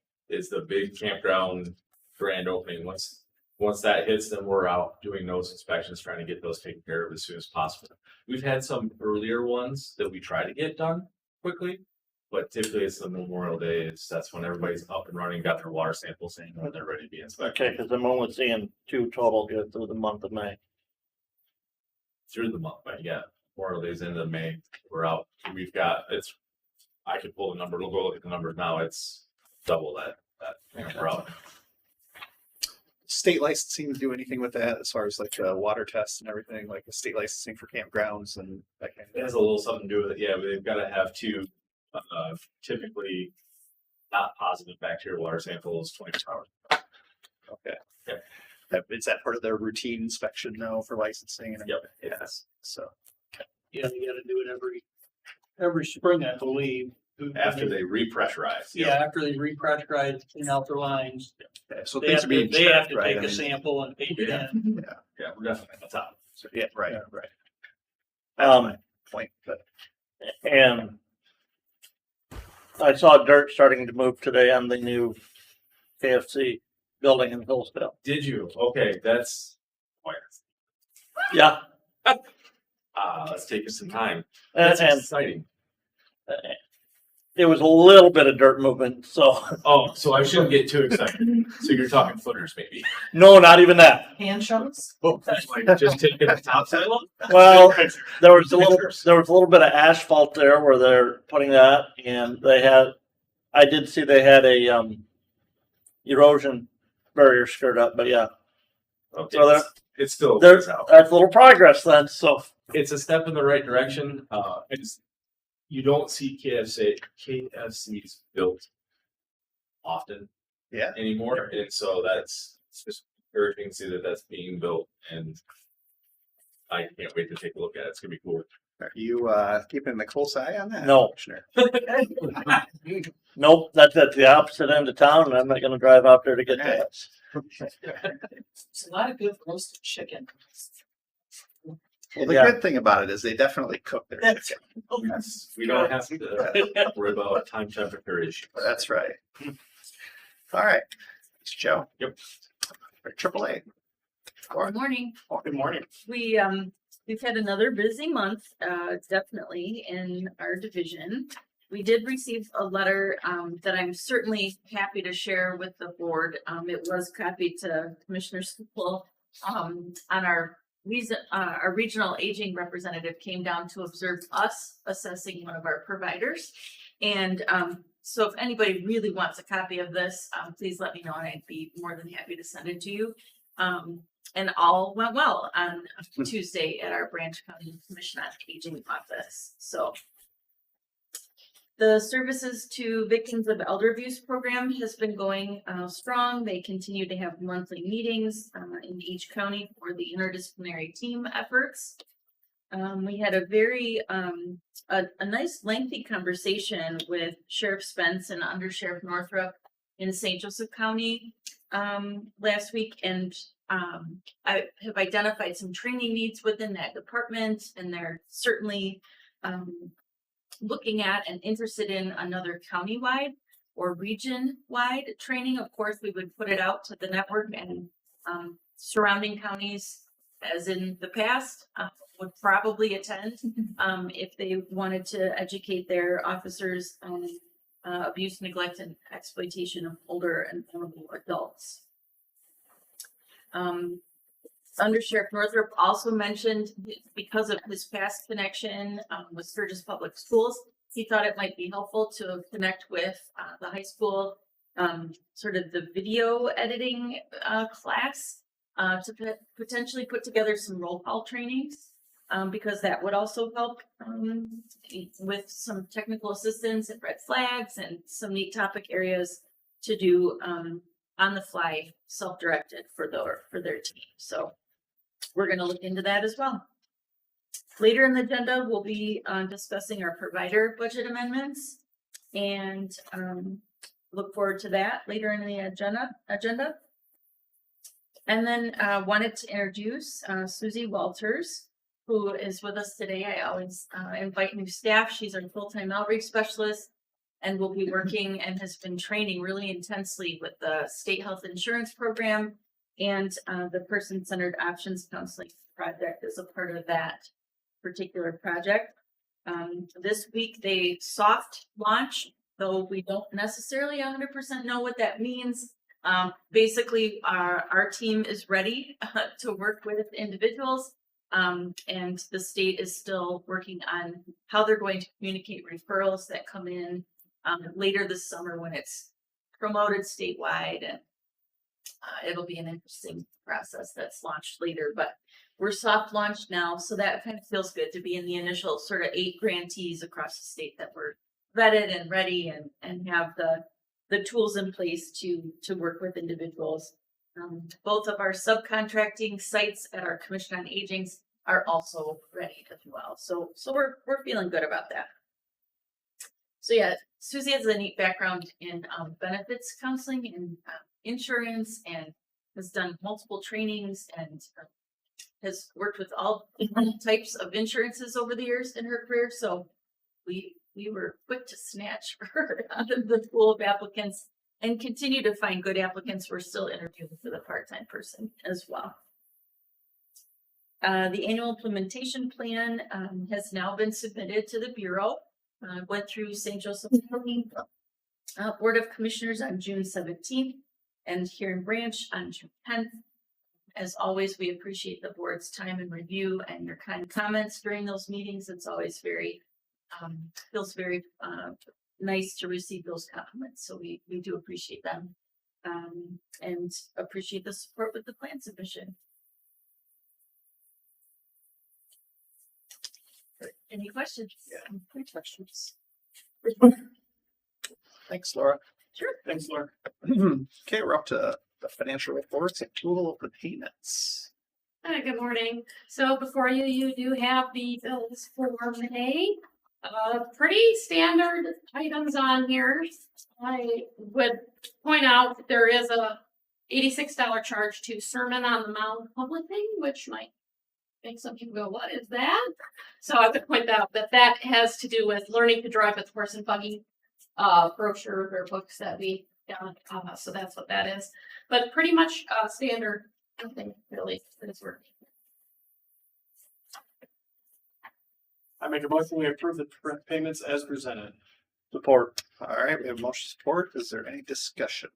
Speaker 8: big campground grand opening. Once that hits, then we're out doing those inspections, trying to get those taken care of as soon as possible. We've had some earlier ones that we try to get done quickly, but typically it's the Memorial Day. That's when everybody's up and running, got their water samples in, and they're ready to be inspected.
Speaker 9: Okay, because I'm only seeing 2 total here through the month of May.
Speaker 8: Through the month, but yeah, Memorial Day's end of May. We're out. We've got I could pull the number. We'll go look at the numbers now. It's double that. We're out.
Speaker 2: State licensing do anything with that as far as like water tests and everything, like the state licensing for campgrounds and that kind of
Speaker 8: It has
Speaker 2: thing?
Speaker 8: a little something to do with it. Yeah, but they've got to have 2 typically not positive bacterial water samples 24 hours.
Speaker 2: Okay.
Speaker 8: Yeah.
Speaker 2: Is that part of their routine inspection now for licensing? And
Speaker 8: Yep.
Speaker 2: Yes. So.
Speaker 10: Yeah, you gotta do it every spring, I believe.
Speaker 8: After they repressurize.
Speaker 10: Yeah, after they repressurize, clean out their lines.
Speaker 2: Okay, so
Speaker 10: They
Speaker 2: things
Speaker 10: have
Speaker 2: are being
Speaker 10: to, they have
Speaker 2: checked,
Speaker 10: to
Speaker 2: right?
Speaker 10: take
Speaker 2: I
Speaker 10: a
Speaker 2: mean,
Speaker 10: sample and take it
Speaker 8: Yeah.
Speaker 10: in.
Speaker 8: Yeah, we're definitely at the top.
Speaker 2: so, yeah, right,
Speaker 10: Yeah.
Speaker 2: right. That's
Speaker 9: Um,
Speaker 2: my point, but
Speaker 9: And I saw dirt starting to move today on the new KFC building in Hillsdale.
Speaker 8: Did you? Okay, that's
Speaker 9: Yeah,
Speaker 8: that's taking some time.
Speaker 9: and,
Speaker 8: That's
Speaker 9: and
Speaker 8: exciting.
Speaker 9: it was a little bit of dirt movement. So
Speaker 8: Oh, so I shouldn't get too excited. So you're talking footers, maybe?
Speaker 9: no, not even that.
Speaker 4: Hand shovels?
Speaker 8: Like just taking the topside off?
Speaker 9: Well, there was a little bit of asphalt there where they're putting that, and I did see they had a erosion barrier skirt up, but yeah.
Speaker 8: Okay.
Speaker 9: So
Speaker 8: It's still,
Speaker 9: There's, that's a little progress then, so.
Speaker 8: it's a step in the right direction. It's, you don't see KFCs built often.
Speaker 2: Yeah.
Speaker 8: Anymore, and so that's it's just encouraging to see that that's being built, and I can't wait to take a look at it. It's gonna be cool.
Speaker 2: Are you keeping a close eye on that?
Speaker 9: No.
Speaker 2: Commissioner?
Speaker 9: Nope, that's at the opposite end of town, and I'm not gonna drive out there to get that.
Speaker 4: It's a lot of good roasted chicken.
Speaker 2: Well, the
Speaker 9: Yeah.
Speaker 2: good thing about it is they definitely cook their
Speaker 6: That's-
Speaker 2: chicken.
Speaker 8: We don't have to worry about time temperature issues.
Speaker 2: That's right. All right, it's Joe.
Speaker 8: Yep.
Speaker 2: Or AAA. Or-
Speaker 11: Good morning.
Speaker 2: Good morning.
Speaker 11: We've had another busy month, definitely in our division. We did receive a letter, that I'm certainly happy to share with the board. It was copied to Commissioner Scoopel, on our regional aging representative came down to observe us assessing one of our providers. And, so if anybody really wants a copy of this, please let me know and I'd be more than happy to send it to you. And all went well on Tuesday at our Branch County Commission on Aging office. So the services to victims of elder abuse program has been going strong. They continue to have monthly meetings in each county for the interdisciplinary team efforts. We had a very a nice lengthy conversation with Sheriff Spence and Under Sheriff Northrup in St. Joseph County last week, and I have identified some training needs within that department, and they're certainly looking at and interested in another countywide or region-wide training. Of course, we would put it out to the network, and surrounding counties, as in the past, would probably attend if they wanted to educate their officers on abuse, neglect, and exploitation of older and vulnerable adults. Under Sheriff Northrup also mentioned, because of his past connection with Sturgis Public Schools, he thought it might be helpful to connect with the high school, sort of the video editing class, to potentially put together some roll call trainings, because that would also help with some technical assistance and red flags and some neat topic areas to do on the fly, self-directed for their team. So we're going to look into that as well. Later in the agenda, we'll be discussing our provider budget amendments, and look forward to that later in the agenda. And then wanted to introduce Susie Walters, who is with us today. I always invite new staff. She's our full-time outreach specialist and will be working and has been training really intensely with the state health insurance program and the person-centered options counseling project as a part of that particular project. This week they soft launch, though we don't necessarily 100% know what that means. Basically, our team is ready to work with individuals, and the state is still working on how they're going to communicate referrals that come in later this summer when it's promoted statewide, and it'll be an interesting process that's launched later. But we're soft launched now, so that kind of feels good to be in the initial sort of 8 grantees across the state that were vetted and ready and have the tools in place to work with individuals. Both of our subcontracting sites at our Commission on Aging are also ready as well. So we're feeling good about that. So yeah, Susie has a neat background in benefits counseling and insurance, and has done multiple trainings and has worked with all different types of insurances over the years in her career. So we were quick to snatch her out of the pool of applicants and continue to find good applicants. We're still interviewing for the part-time person as well. The annual implementation plan has now been submitted to the Bureau. Went through St. Joseph County Board of Commissioners on June 17th and here in Branch on June 10th. As always, we appreciate the board's time and review and your kind comments during those meetings. It's always very feels very nice to receive those compliments. So we do appreciate them and appreciate the support with the plan submission. Any questions?
Speaker 2: Yeah.
Speaker 11: Any questions?
Speaker 2: Thanks, Laura.
Speaker 11: Sure.
Speaker 5: Thanks, Laura.
Speaker 2: Okay, we're up to the financial reports, approval of the payments.
Speaker 3: Hi, good morning. So before you, you do have the bills for May. Pretty standard items on here. I would point out that there is a $86 charge to Sermon on the Mount publishing, which might make some people go, what is that? So I would point out that that has to do with learning to drive with horse and buggy brochures or books that we got. So that's what that is. But pretty much standard, nothing really for this work.
Speaker 5: I make a motion, we approve the payments as presented.
Speaker 9: Support.
Speaker 2: All right, we have motion support. Is there any discussion?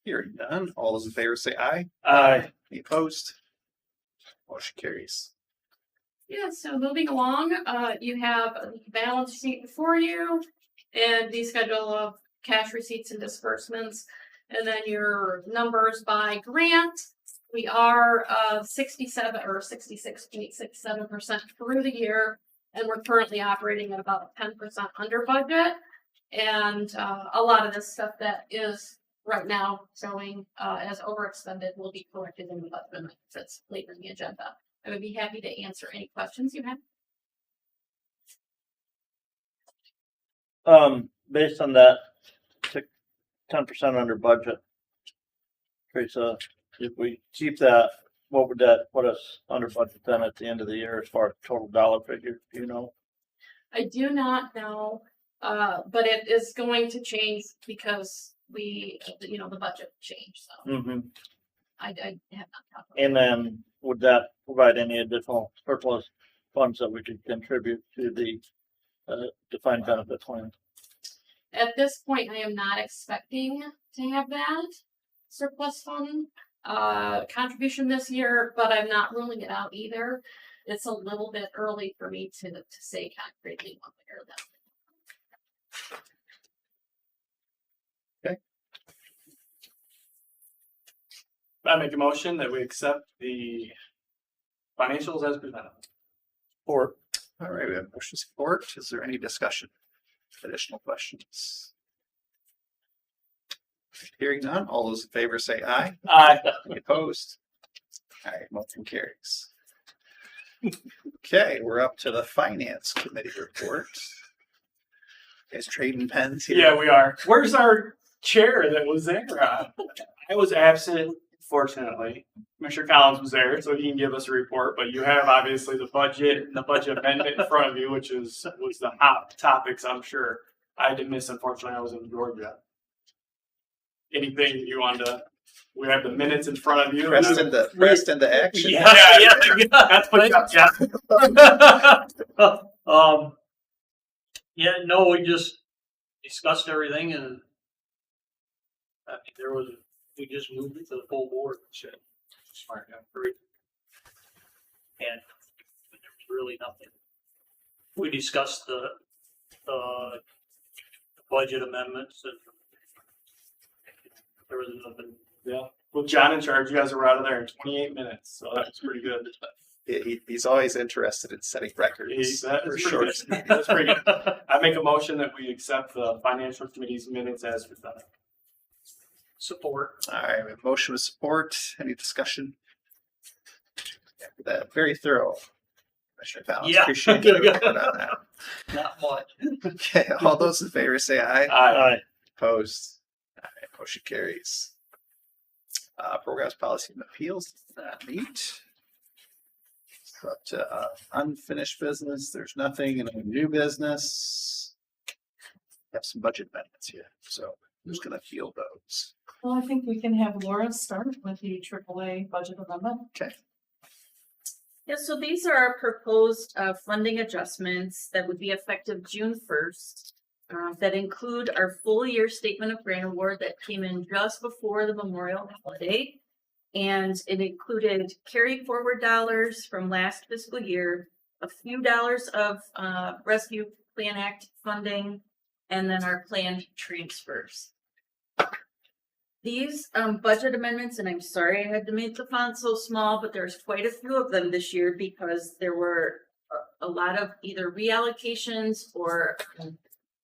Speaker 2: Hearing none. All those in favor say aye.
Speaker 9: Aye.
Speaker 2: Any opposed? Motion carries.
Speaker 3: Yeah, so moving along, you have a balance sheet before you and the schedule of cash receipts and disbursements. And then your numbers by grant. We are 67 or 66.67% through the year, and we're currently operating at about 10% under budget. And a lot of this stuff that is right now showing as overexpended will be corrected in the budget that's later in the agenda. I would be happy to answer any questions you have.
Speaker 9: Based on that, 10% under budget. Teresa, if we keep that, what would that put us under budget then at the end of the year as far as total dollar figure, do you know?
Speaker 3: I do not know, but it is going to change because we, the budget changed, so
Speaker 9: Mm-hmm.
Speaker 3: I have not talked about
Speaker 9: And then would that provide any additional surplus funds that we could contribute to the defined benefit plan?
Speaker 3: At this point, I am not expecting to have that surplus fund contribution this year, but I'm not ruling it out either. It's a little bit early for me to say concretely one way or the other.
Speaker 5: I make a motion that we accept the financials as presented.
Speaker 9: Or
Speaker 2: All right, we have motion support. Is there any discussion? Additional questions? Hearing none. All those in favor say aye.
Speaker 9: aye.
Speaker 2: Any opposed? All right, motion carries. Okay, we're up to the finance committee report. Guys trading pens here.
Speaker 5: Yeah, we are. Where's our chair that was there? I was absent, fortunately. Commissioner Collins was there, so he can give us a report, but you have obviously the budget and the budget amendment in front of you, was the hot topics, I'm sure. I did miss, unfortunately, I was in Georgia. Anything you want to, we have the minutes in front of you.
Speaker 2: Pressed into action.
Speaker 5: Yeah, that's what,
Speaker 10: Yeah, no, we just discussed everything and I mean, we just moved it to the full board. Shit. Smart enough. And there's really nothing. We discussed the budget amendments and there was nothing.
Speaker 5: Yeah. With John in charge, you guys were out of there in 28 minutes, so that's pretty good.
Speaker 2: He's always interested in setting records.
Speaker 5: That
Speaker 2: for
Speaker 5: is
Speaker 2: sure.
Speaker 5: pretty good. That's pretty good. I make a motion that we accept the financial committee's minutes as presented.
Speaker 10: Support.
Speaker 2: All right, we have motion with support. Any discussion? After that, very thorough. Commissioner Collins,
Speaker 10: Yeah.
Speaker 2: appreciate your report on that.
Speaker 10: Not much.
Speaker 2: Okay, all those in favor say aye.
Speaker 9: Aye.
Speaker 2: Opposed? All right, motion carries. Programs, policy, and appeals, not meet. But unfinished business, there's nothing, and new business. Have some budget amendments here, so who's gonna field those?
Speaker 4: Well, I think we can have Laura start with the AAA budget amendment.
Speaker 2: Okay.
Speaker 11: Yeah, so these are our proposed funding adjustments that would be effective June 1st. That include our full year statement of grant award that came in just before the Memorial holiday. And it included carry forward dollars from last fiscal year, a few dollars of Rescue Plan Act funding, and then our planned transfers. These budget amendments, and I'm sorry I had to make the font so small, but there's quite a few of them this year because there were a lot of either reallocations or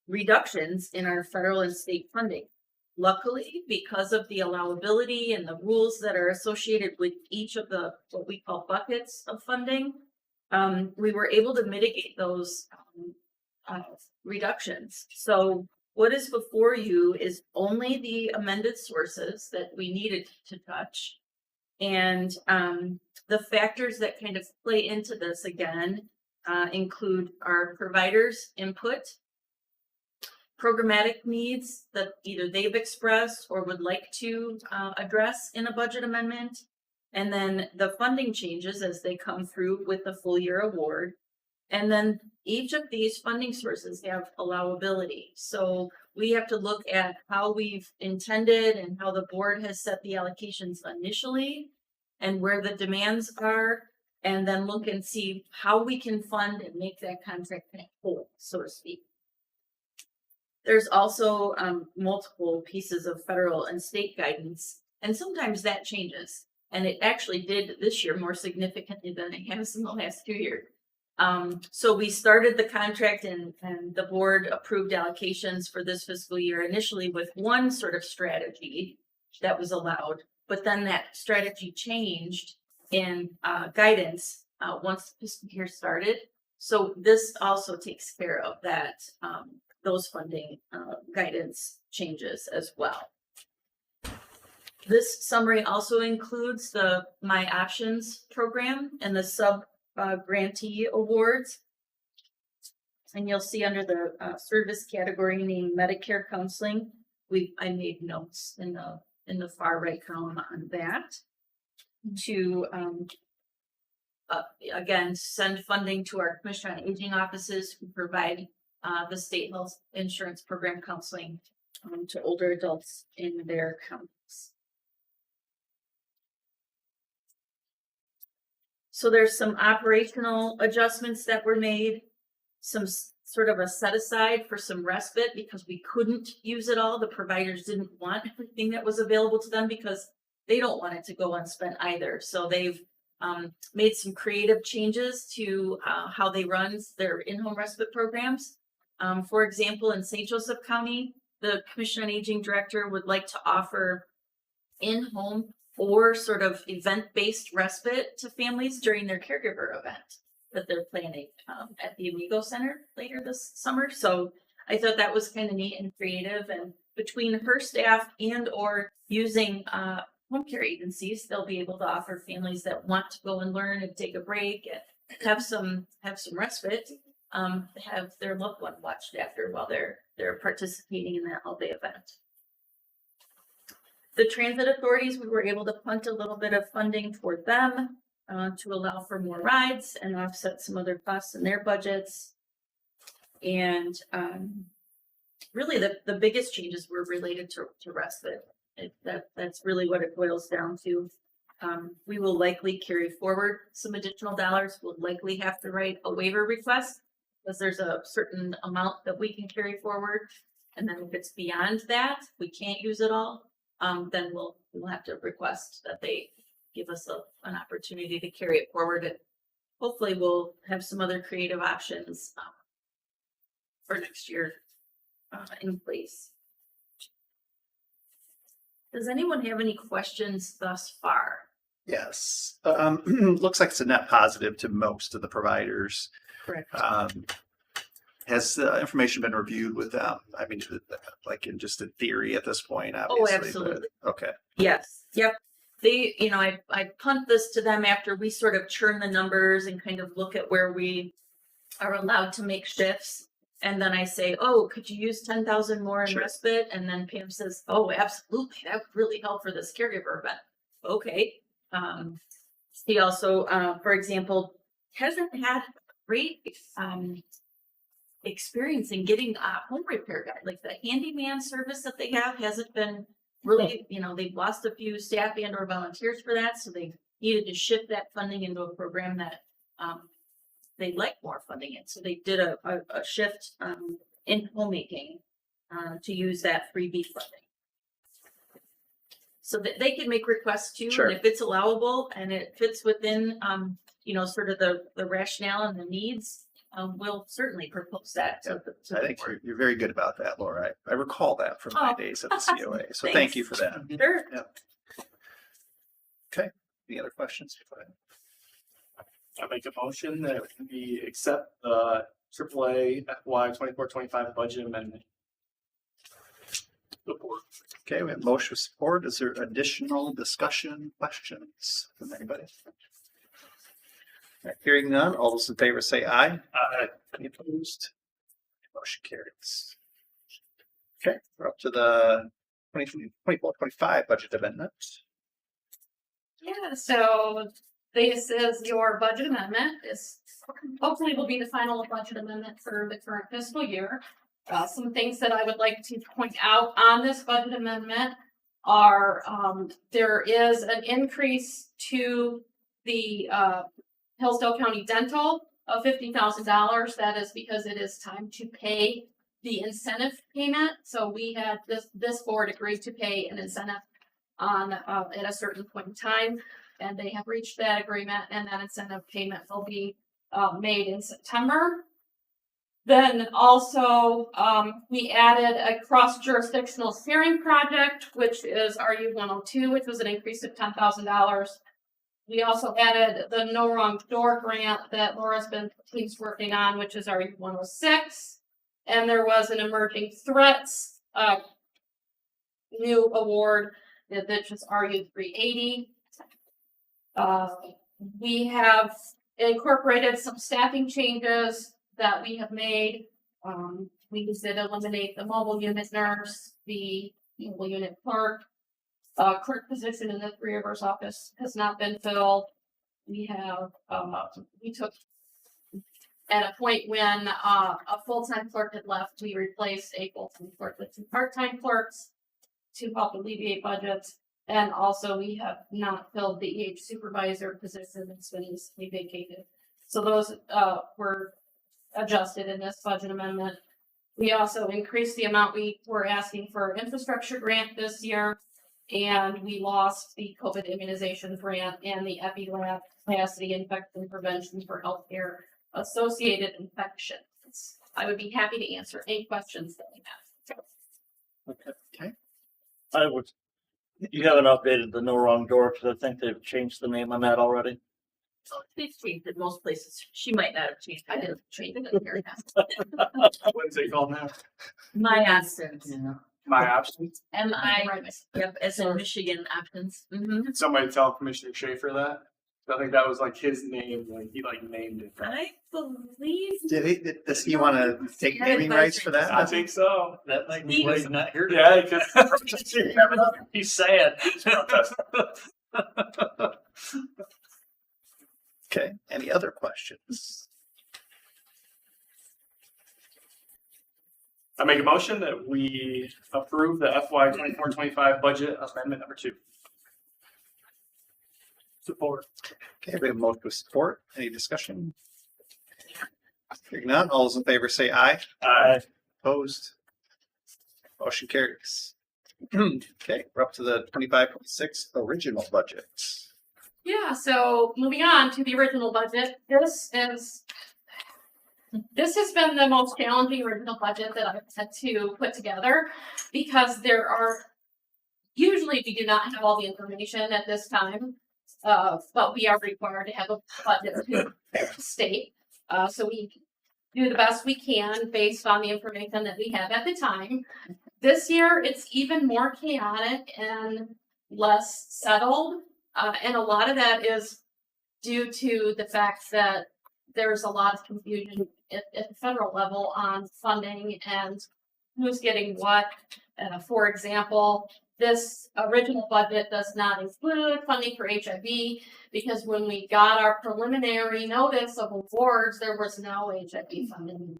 Speaker 11: reductions in our federal and state funding. Luckily, because of the allowability and the rules that are associated with each of the, what we call buckets of funding, we were able to mitigate those reductions. So what is before you is only the amended sources that we needed to touch. And the factors that kind of play into this again include our providers' input, programmatic needs that either they've expressed or would like to address in a budget amendment, and then the funding changes as they come through with the full year award. And then each of these funding sources have allowability. So we have to look at how we've intended and how the board has set the allocations initially and where the demands are, and then look and see how we can fund and make that contract whole, so to speak. There's also multiple pieces of federal and state guidance, and sometimes that changes. And it actually did this year more significantly than it has in the last 2 years. So we started the contract and the board approved allocations for this fiscal year initially with one sort of strategy that was allowed, but then that strategy changed in guidance once the fiscal year started. So this also takes care of that, those funding guidance changes as well. This summary also includes the My Options program and the sub grantee awards. And you'll see under the service category named Medicare counseling, I made notes in the far right column on that to again send funding to our Commission on Aging offices who provide the state health insurance program counseling to older adults in their counties. So there's some operational adjustments that were made, some sort of a set aside for some respite because we couldn't use it all. The providers didn't want everything that was available to them because they don't want it to go unspent either. So they've made some creative changes to how they run their in-home respite programs. For example, in St. Joseph County, the Commission on Aging director would like to offer in-home or sort of event-based respite to families during their caregiver event that they're planning at the Amigo Center later this summer. So I thought that was kind of neat and creative. And between her staff and or using home care agencies, they'll be able to offer families that want to go and learn and take a break and have some respite, have their loved one watched after while they're participating in that all-day event. The transit authorities, we were able to punt a little bit of funding toward them to allow for more rides and offset some other costs in their budgets. And really the biggest changes were related to respite. That's really what it boils down to. We will likely carry forward some additional dollars. We'll likely have to write a waiver request because there's a certain amount that we can carry forward. And then if it's beyond that, we can't use it all. Then we'll have to request that they give us an opportunity to carry it forward. And hopefully we'll have some other creative options for next year in place. Does anyone have any questions thus far?
Speaker 2: Yes. Looks like it's a net positive to most of the providers.
Speaker 11: Correct.
Speaker 2: Has the information been reviewed with them? I mean, like in just a theory at this point, obviously.
Speaker 11: Absolutely.
Speaker 2: But, okay.
Speaker 11: Yes. Yep. They, I punt this to them after we sort of churn the numbers and kind of look at where we are allowed to make shifts. And then I say, oh, could you use 10,000 more in respite? And then Pam says, oh, absolutely. That would really help for this caregiver event. Okay. He also, for example, hasn't had great experience in getting a home repair guy. Like the handyman service that they have hasn't been really, they've lost a few staff and or volunteers for that. So they needed to shift that funding into a program that they'd like more funding in. So they did a shift in homemaking to use that 3B funding. So that they can make requests too,
Speaker 2: Sure.
Speaker 11: and if it's allowable and it fits within, sort of the rationale and the needs we'll certainly propose that to the. to
Speaker 2: I
Speaker 11: the
Speaker 2: think
Speaker 11: board.
Speaker 2: you're very good about that, Laura. I recall that from my
Speaker 11: Oh.
Speaker 2: days at the COA. So thank you for that.
Speaker 11: Sure.
Speaker 2: Any other questions? Go ahead.
Speaker 5: I make a motion that we accept the AAA FY 24-25 budget amendment.
Speaker 10: Support.
Speaker 2: Okay, we have motion with support. Is there additional discussion, questions from anybody? All right, hearing none, all those in favor say aye.
Speaker 5: Aye.
Speaker 2: Any opposed? Motion carries. Okay, we're up to the 24-25 budget amendment.
Speaker 3: Yeah, so this is your budget amendment. This hopefully will be the final budget amendment for the current fiscal year. Some things that I would like to point out on this budget amendment are, there is an increase to the, Hillsdale County Dental of $50,000. That is because it is time to pay the incentive payment. So we had this board agreed to pay an incentive on, at a certain point in time, and they have reached that agreement, and that incentive payment will be, made in September. Then also, we added a cross-jurisdictional steering project, which is RU 102, which was an increase of $10,000. We also added the No Wrong Door grant that Laura's been teams working on, which is RU 106. And there was an emerging threats, new award, which is RU 380. We have incorporated some staffing changes that we have made. We did eliminate the mobile unit nurse, the mobile unit clerk. Clerk position in the Three Rivers office has not been filled. We have, we took, at a point when a full-time clerk had left, we replaced a full-time clerk with 2 part-time clerks to help alleviate budgets. And also we have not filled the EH supervisor position that's been recently vacated. So those were adjusted in this budget amendment. We also increased the amount we were asking for infrastructure grant this year. And we lost the COVID immunization grant and the EpiLab capacity infection prevention for healthcare associated infections. I would be happy to answer any questions that you have.
Speaker 2: Okay.
Speaker 9: I would, you haven't updated the No Wrong Door, because I think they've changed the name on that already.
Speaker 11: They've changed it most places. She might not have changed.
Speaker 3: I didn't change it here.
Speaker 5: What's it called now?
Speaker 11: My absence.
Speaker 5: My absence.
Speaker 11: Yep, as in Michigan absence. Mm-hmm.
Speaker 5: Did somebody tell Commissioner Schaefer that? I think that was like his name, like he like named it.
Speaker 11: I believe.
Speaker 2: Does he want to take naming rights for that?
Speaker 5: I think so.
Speaker 10: That might be why he's not here.
Speaker 5: Yeah, because
Speaker 10: He's sad.
Speaker 2: Okay, any other questions?
Speaker 5: I make a motion that we approve the FY 24-25 budget amendment number 2.
Speaker 10: Support.
Speaker 2: Okay, we have motion with support. Any discussion? Hearing none, all those in favor say aye.
Speaker 9: Aye.
Speaker 2: Opposed? Motion carries. Okay, we're up to the 25-26 original budget.
Speaker 3: Yeah, so moving on to the original budget, this has been the most challenging original budget that I've had to put together, because usually we do not have all the information at this time, but we are required to have a budget to state. So we do the best we can based on the information that we have at the time. This year, it's even more chaotic and less settled. And a lot of that is due to the fact that there's a lot of confusion at the federal level on funding and who's getting what. For example, this original budget does not include funding for HIV, because when we got our preliminary notice of awards, there was no HIV funding.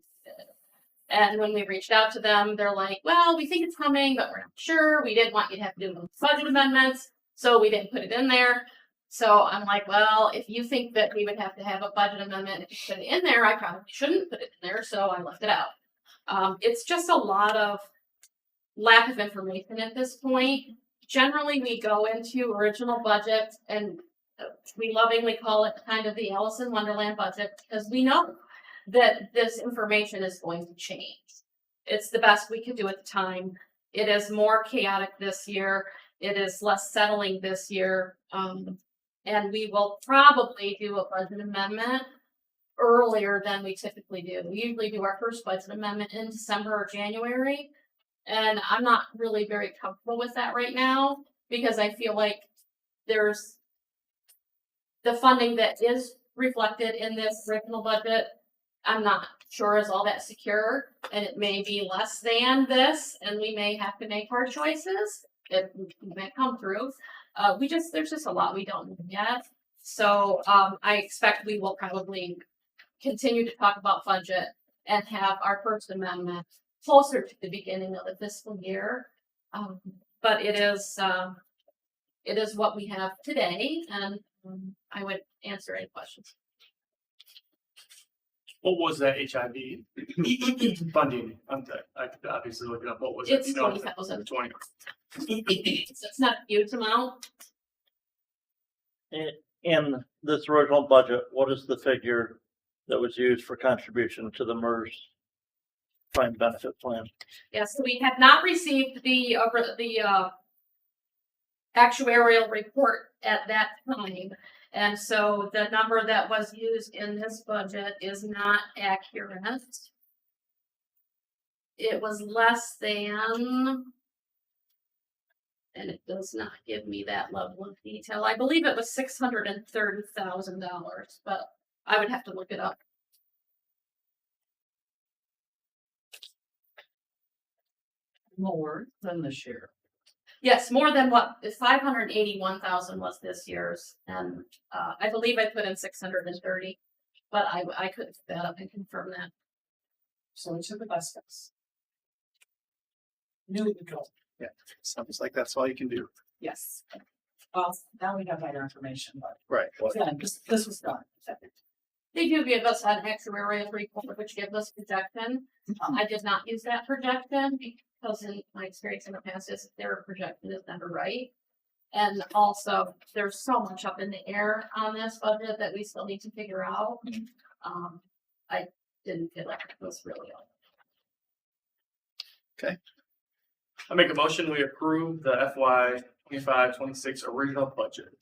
Speaker 3: And when we reached out to them, they're like, well, we think it's coming, but we're not sure. We didn't want you to have to do budget amendments, so we didn't put it in there. So I'm like, well, if you think that we would have to have a budget amendment if you put it in there, I probably shouldn't put it in there, so I left it out. It's just a lot of lack of information at this point. Generally, we go into original budget and we lovingly call it kind of the Alice in Wonderland budget, because we know that this information is going to change. It's the best we can do at the time. It is more chaotic this year. It is less settling this year. And we will probably do a budget amendment earlier than we typically do. We usually do our first budget amendment in December or January. And I'm not really very comfortable with that right now because I feel like there's the funding that is reflected in this original budget. I'm not sure is all that secure, and it may be less than this, and we may have to make hard choices. It may come through. There's just a lot we don't know yet. So I expect we will probably continue to talk about budget and have our first amendment closer to the beginning of the fiscal year. But it is what we have today, and I would answer any questions.
Speaker 5: What was that HIV funding? I could obviously look it up. What was it?
Speaker 3: It's 20,000.
Speaker 5: 20.
Speaker 3: So it's not a huge amount.
Speaker 9: In this original budget, what is the figure that was used for contribution to the MERS defined benefit plan?
Speaker 3: Yes, so we have not received the actuarial report at that time. And so the number that was used in this budget is not accurate. It was less than, and it does not give me that level of detail. I believe it was $630,000, but I would have to look it up.
Speaker 4: More than this year.
Speaker 3: Yes, more than what 581,000 was this year's, and I believe I put in 630, but I could look that up and confirm that.
Speaker 4: So we took the best guess. New control.
Speaker 2: Yeah, sounds like that's all you can do.
Speaker 4: Yes. Well, now we have better information, but
Speaker 2: Right. Well,
Speaker 4: again, this was done.
Speaker 3: They do give us an actuarial report, which gives us projection. I did not use that projection because in my experience in the past is their projection is never right. And also there's so much up in the air on this budget that we still need to figure out. I didn't feel like it was really all.
Speaker 5: I make a motion, we approve the FY 25-26 original budget.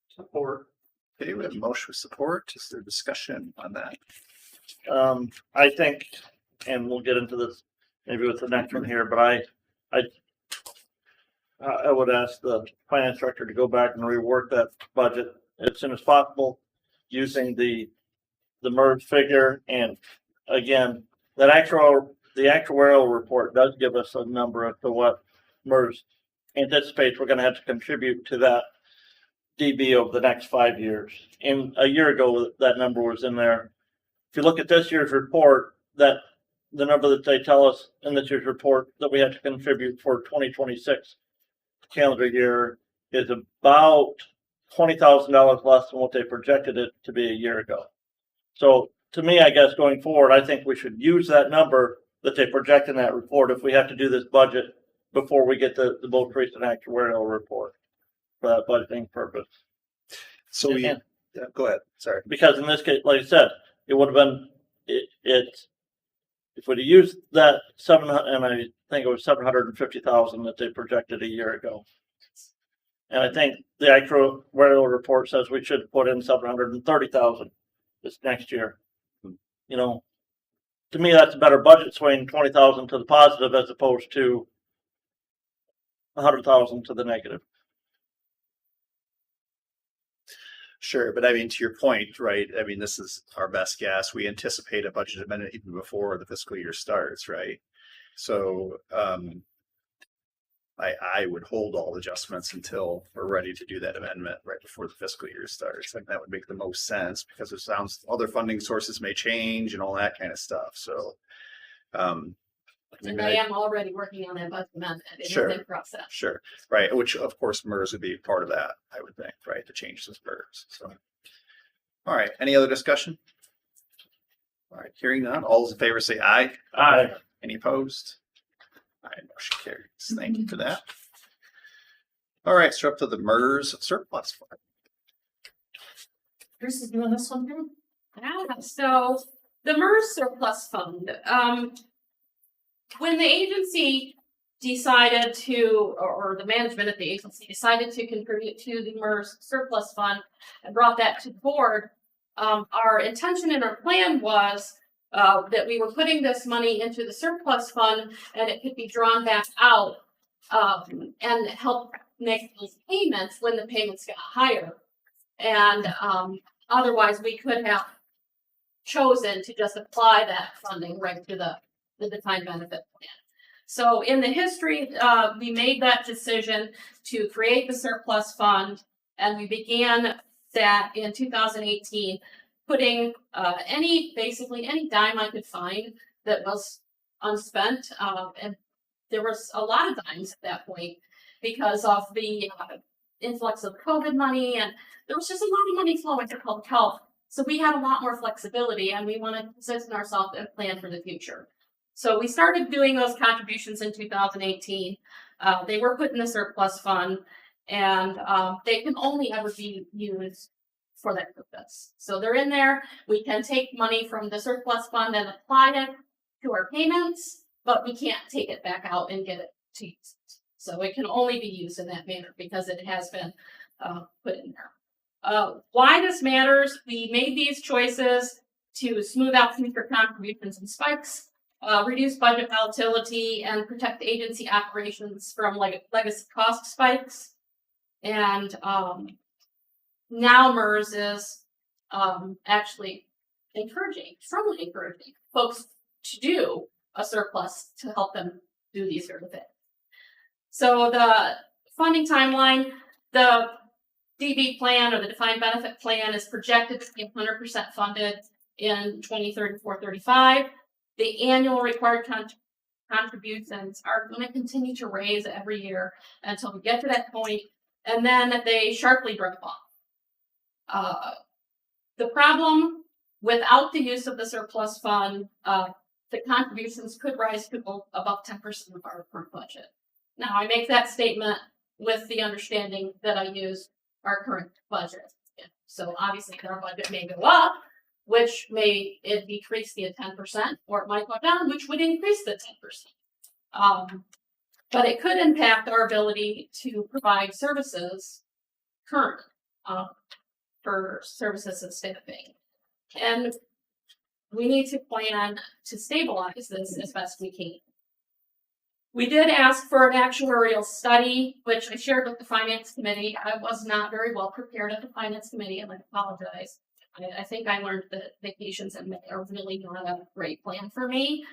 Speaker 5: Support.
Speaker 2: okay, we have a motion with support. Is there discussion on that?
Speaker 9: I think, and we'll get into this maybe with the next one here, but I would ask the finance director to go back and rework that budget as soon as possible using the MERS figure. And again, the actuarial report does give us a number as to what MERS anticipates we're going to have to contribute to that DB over the next 5 years. And a year ago, that number was in there. If you look at this year's report, that the number that they tell us in this year's report that we have to contribute for 2026 calendar year is about $20,000 less than what they projected it to be a year ago. So to me, I guess going forward, I think we should use that number that they project in that report if we have to do this budget before we get the most recent actuarial report for that budgeting purpose.
Speaker 2: So we,
Speaker 9: And-
Speaker 2: yeah, go ahead. Sorry.
Speaker 9: Because in this case, like I said, it would have been, if we'd have used that 700, and I think it was 750,000 that they projected a year ago. And I think the actuarial report says we should put in 730,000 this next year. You know, to me, that's a better budget swing, 20,000 to the positive as opposed to 100,000 to the negative.
Speaker 2: Sure, but I mean, to your point, right? I mean, this is our best guess. We anticipate a budget amendment even before the fiscal year starts, right? So I would hold all adjustments until we're ready to do that amendment right before the fiscal year starts. Like that would make the most sense because it sounds other funding sources may change and all that kind of stuff. So
Speaker 3: And I am already working on that budget amendment in
Speaker 2: Sure.
Speaker 3: the process.
Speaker 2: sure, right, which of course MERS would be part of that, I would think, right, to change those MERS. So, all right, any other discussion? All right, hearing none, all those in favor say aye.
Speaker 5: Aye.
Speaker 2: Any opposed? All right, motion carries. Thank you for that. All right, so up to the MERS surplus fund.
Speaker 4: Bruce is doing this one too?
Speaker 3: So the MERS surplus fund, when the agency decided to, or the management of the agency decided to contribute to the MERS surplus fund and brought that to the board, our intention and our plan was that we were putting this money into the surplus fund and it could be drawn back out and help make those payments when the payments got higher. And otherwise, we could have chosen to just apply that funding right to the defined benefit plan. So in the history, we made that decision to create the surplus fund, and we began that in 2018, putting basically any dime I could find that was unspent, and there was a lot of dimes at that point because of the influx of COVID money, and there was just a lot of money flowing to public health. So we had a lot more flexibility, and we wanted to position ourselves and plan for the future. So we started doing those contributions in 2018. They were put in the surplus fund, and they can only ever be used for that purpose. So they're in there. We can take money from the surplus fund and apply it to our payments, but we can't take it back out and get it to use it. So it can only be used in that manner because it has been put in there. Why this matters, we made these choices to smooth out future contributions and spikes, reduce budget volatility, and protect agency operations from legacy cost spikes. And now MERS is actually strongly encouraging folks to do a surplus to help them do these sort of things. So the funding timeline, the DB plan or the defined benefit plan is projected to be 100% funded in 2034-35. The annual required contributions are going to continue to raise every year until we get to that point, and then they sharply drop off. The problem, without the use of the surplus fund, the contributions could rise to above 10% of our current budget. Now, I make that statement with the understanding that I use our current budget. So obviously our budget may go up, which may decrease the 10%, or it might go down, which would increase the 10%. But it could impact our ability to provide services current for services and staffing. And we need to plan to stabilize this as best we can. We did ask for an actuarial study, which I shared with the Finance Committee. I was not very well prepared at the Finance Committee, and I apologize. I think I learned that vacations and May are really not a great plan for me.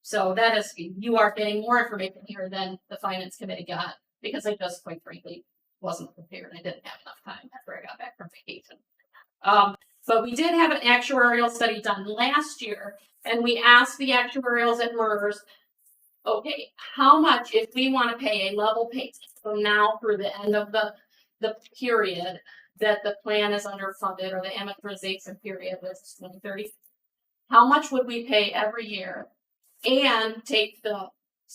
Speaker 3: So that is, you are getting more information here than the Finance Committee got, because I just, quite frankly, wasn't prepared. I didn't have enough time after I got back from vacation. But we did have an actuarial study done last year, and we asked the actuarials at MERS, okay, how much, if we want to pay a level pay from now through the end of the period that the plan is underfunded, or the amortization period is 2030, how much would we pay every year? And take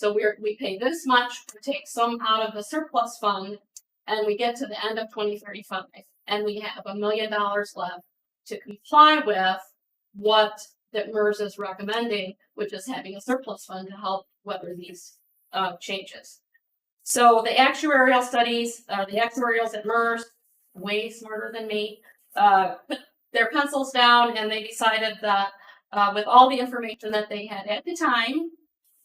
Speaker 3: we pay this much, we take some out of the surplus fund, and we get to the end of 2035, and we have $1 million left to comply with what that MERS is recommending, which is having a surplus fund to help weather these changes. So the actuarial studies, the actuarials at MERS, way smarter than me, put their pencils down, and they decided that with all the information that they had at the time,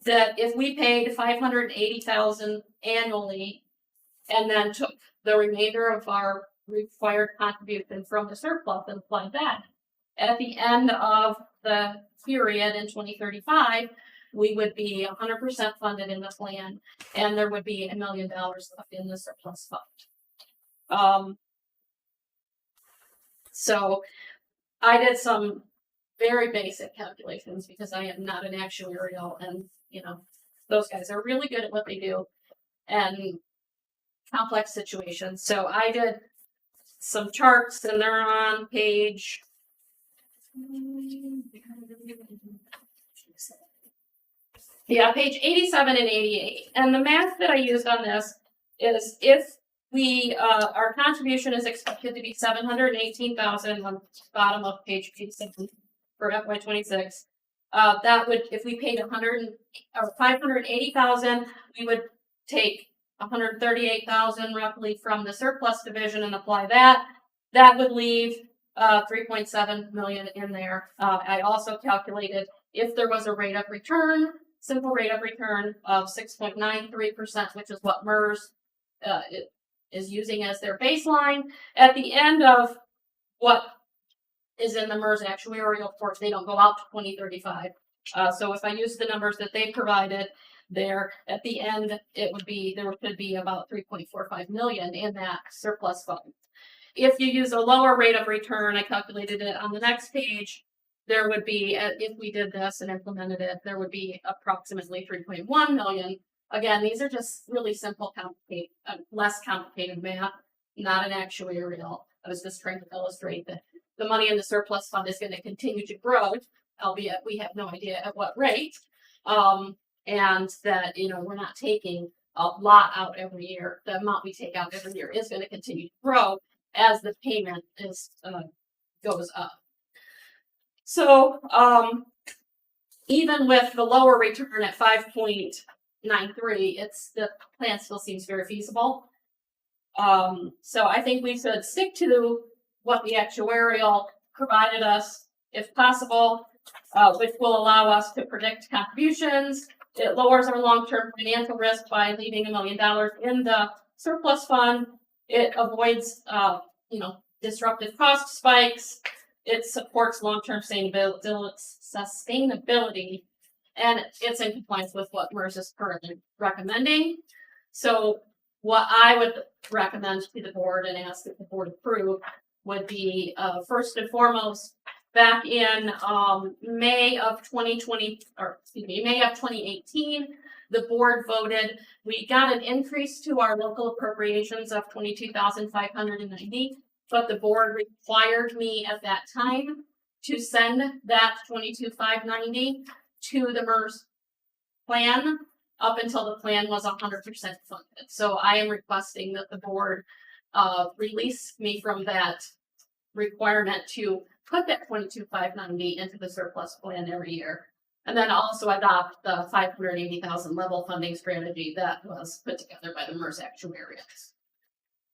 Speaker 3: that if we paid $580,000 annually and then took the remainder of our required contribution from the surplus and applied that, at the end of the period in 2035, we would be 100% funded in the plan, and there would be $1 million left in the surplus fund. So I did some very basic calculations because I am not an actuarial, and those guys are really good at what they do and complex situations. So I did some charts, and they're on page page 87 and 88. And the math that I used on this is if our contribution is expected to be 718,000 on the bottom of page 87 for FY 26. That would, if we paid 580,000, we would take 138,000 roughly from the surplus division and apply that. That would leave 3.7 million in there. I also calculated if there was a rate of return, simple rate of return of 6.93%, which is what MERS is using as their baseline. At the end of what is in the MERS actuarial report, they don't go out to 2035. So if I use the numbers that they provided there, at the end, there could be about 3.45 million in that surplus fund. If you use a lower rate of return, I calculated it on the next page, there would be, if we did this and implemented it, there would be approximately 3.1 million. Again, these are just really simple, less complicated math, not an actuarial. I was just trying to illustrate that the money in the surplus fund is going to continue to grow, albeit we have no idea at what rate. And that, we're not taking a lot out every year. The amount we take out every year is going to continue to grow as the payment goes up. So even with the lower return at 5.93, the plan still seems very feasible. So I think we should stick to what the actuarial provided us, if possible, which will allow us to predict contributions. It lowers our long-term financial risk by leaving $1 million in the surplus fund. It avoids, disruptive cost spikes. It supports long-term sustainability, and it's in compliance with what MERS is currently recommending. So what I would recommend to the board and ask that the board approve would be, first and foremost, back in May of 2018, the board voted, we got an increase to our local appropriations of 22,590, but the board required me at that time to send that 22,590 to the MERS plan up until the plan was 100% funded. So I am requesting that the board release me from that requirement to put that 22,590 into the surplus plan every year. And then also adopt the 580,000 level funding strategy that was put together by the MERS actuaries.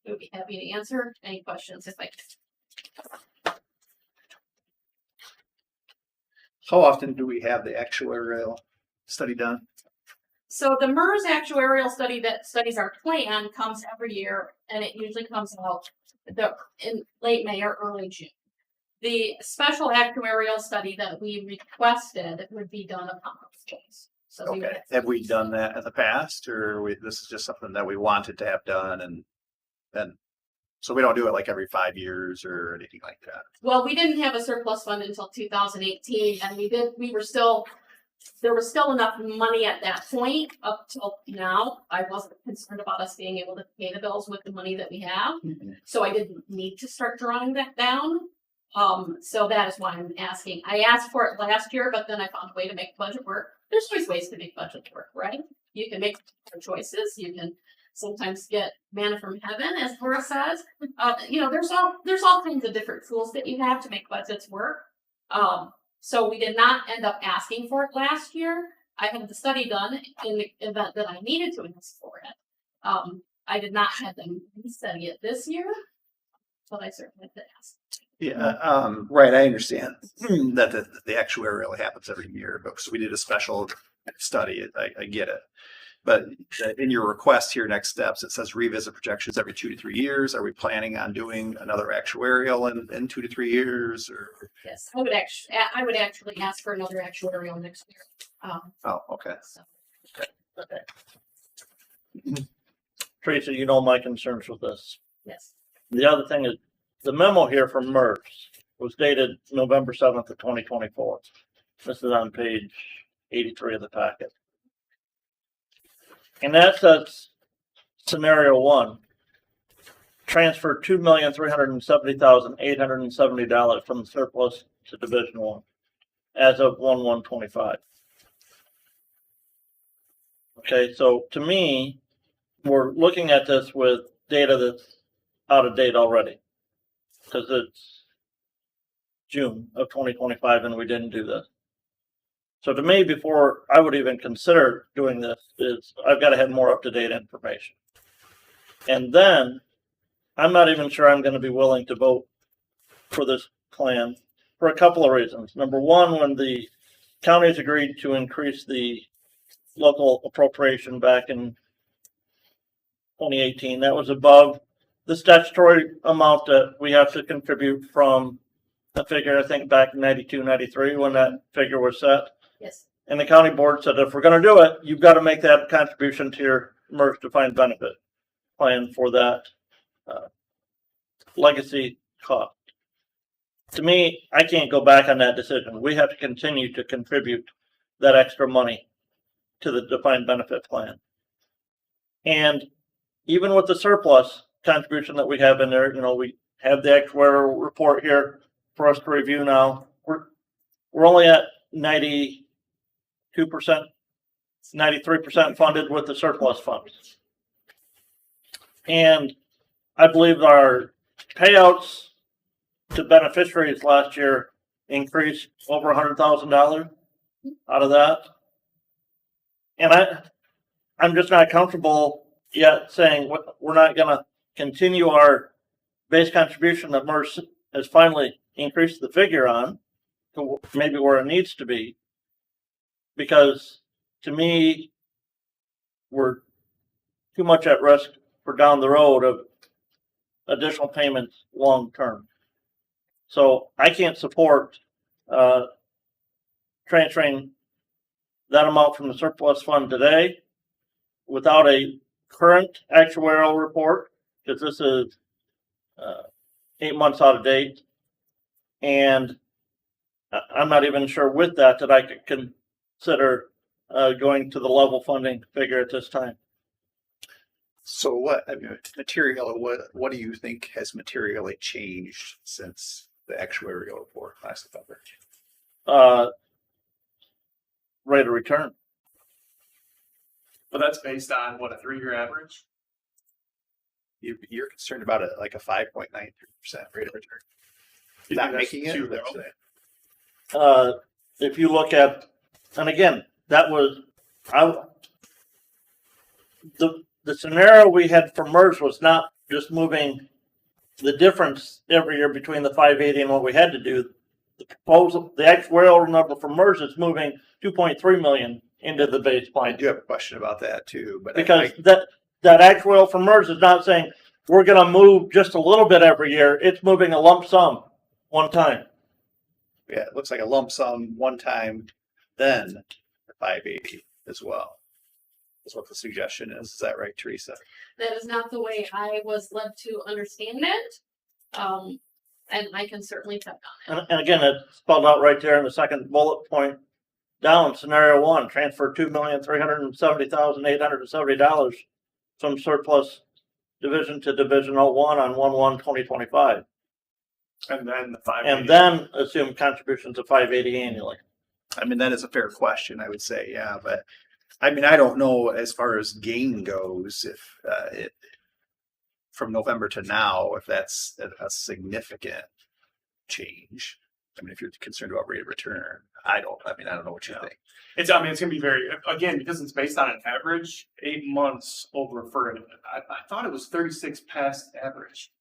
Speaker 3: I would be happy to answer any questions if I can.
Speaker 2: How often do we have the actuarial study done?
Speaker 3: So the MERS actuarial study that studies our plan comes every year, and it usually comes out in late May or early June. The special actuarial study that we requested would be done upon those days. So
Speaker 2: Okay, have we done that in the past, or this is just something that we wanted to have done, and so we don't do it like every 5 years or anything like that?
Speaker 3: Well, we didn't have a surplus fund until 2018, and there was still enough money at that point up till now. I wasn't concerned about us being able to pay the bills with the money that we have. So I didn't need to start drawing that down. So that is why I'm asking. I asked for it last year, but then I found a way to make budget work. There's always ways to make budget work, right? You can make choices. You can sometimes get manna from heaven, as Laura says. There's all kinds of different tools that you have to make budgets work. So we did not end up asking for it last year. I had the study done in the event that I needed to ask for it. I did not have them study it this year, but I certainly did ask.
Speaker 2: Yeah, right. I understand that the actuarial happens every year, but so we did a special study. I get it. But in your request here, next steps, it says revisit projections every 2 to 3 years. Are we planning on doing another actuarial in 2 to 3 years? Or
Speaker 3: yes, I would actually ask for another actuarial next year.
Speaker 2: Oh, okay.
Speaker 3: So.
Speaker 2: Okay.
Speaker 9: Teresa, you know my concerns with this.
Speaker 3: Yes.
Speaker 9: The other thing is, the memo here from MERS was dated November 7th of 2024. This is on page 83 of the packet. And that says scenario 1, transfer $2,370,870 from the surplus to Division 1 as of 1/1/25. Okay, so to me, we're looking at this with data that's out of date already. Cause it's June of 2025 and we didn't do this. So to me, before I would even consider doing this, is I've got to have more up-to-date information. And then I'm not even sure I'm going to be willing to vote for this plan for a couple of reasons. Number one, when the counties agreed to increase the local appropriation back in 2018, that was above the statutory amount that we have to contribute from the figure, I think back in 92, 93, when that figure was set.
Speaker 3: Yes.
Speaker 9: And the county board said, if we're going to do it, you've got to make that contribution to your MERS defined benefit plan for that legacy cost. To me, I can't go back on that decision. We have to continue to contribute that extra money to the defined benefit plan. And even with the surplus contribution that we have in there, you know, we have the actuarial report here for us to review now. We're only at 92%, 93% funded with the surplus funds. And I believe our payouts to beneficiaries last year increased over $100,000 out of that. And I'm just not comfortable yet saying we're not going to continue our base contribution that MERS has finally increased the figure on to maybe where it needs to be. Because to me, we're too much at risk for down the road of additional payments long term. So I can't support transferring that amount from the surplus fund today without a current actuarial report, because this is 8 months out of date. And I'm not even sure with that I could consider going to the level funding figure at this time.
Speaker 2: So what, I mean, what do you think has materially changed since the actuarial report last November?
Speaker 9: Rate of return.
Speaker 5: But that's based on what, a 3-year average?
Speaker 2: You're concerned about it like a 5.93% rate of return.
Speaker 5: You
Speaker 2: Not
Speaker 5: think that's
Speaker 2: making it?
Speaker 5: too
Speaker 2: That's
Speaker 5: low?
Speaker 2: it.
Speaker 9: If you look at, and again, that was, the scenario we had for MERS was not just moving the difference every year between the 580 and what we had to do. The proposal, the actuarial number for MERS is moving 2.3 million into the base
Speaker 2: I
Speaker 9: plan.
Speaker 2: do have a question about that too, but
Speaker 9: Because that actuarial for MERS is not saying we're going to move just a little bit every year. It's moving a lump sum one time.
Speaker 2: yeah, it looks like a lump sum one time, then the 580 as well. That's what the suggestion is. Is that right, Teresa?
Speaker 3: That is not the way I was led to understand it. And I can certainly check on it.
Speaker 9: And again, it's spelled out right there in the second bullet point down, scenario 1, transfer $2,370,870 from surplus division to division 01 on 1/1/2025.
Speaker 5: And then the 5.
Speaker 9: And then assume contributions of 580 annually.
Speaker 2: I mean, that is a fair question, I would say, yeah, but I mean, I don't know as far as gain goes, if it from November to now, if that's a significant change. I mean, if you're concerned about rate of return, I don't know what you think.
Speaker 5: It's gonna be very, again, because it's based on an average, 8 months over for it. I thought it was 36 past average.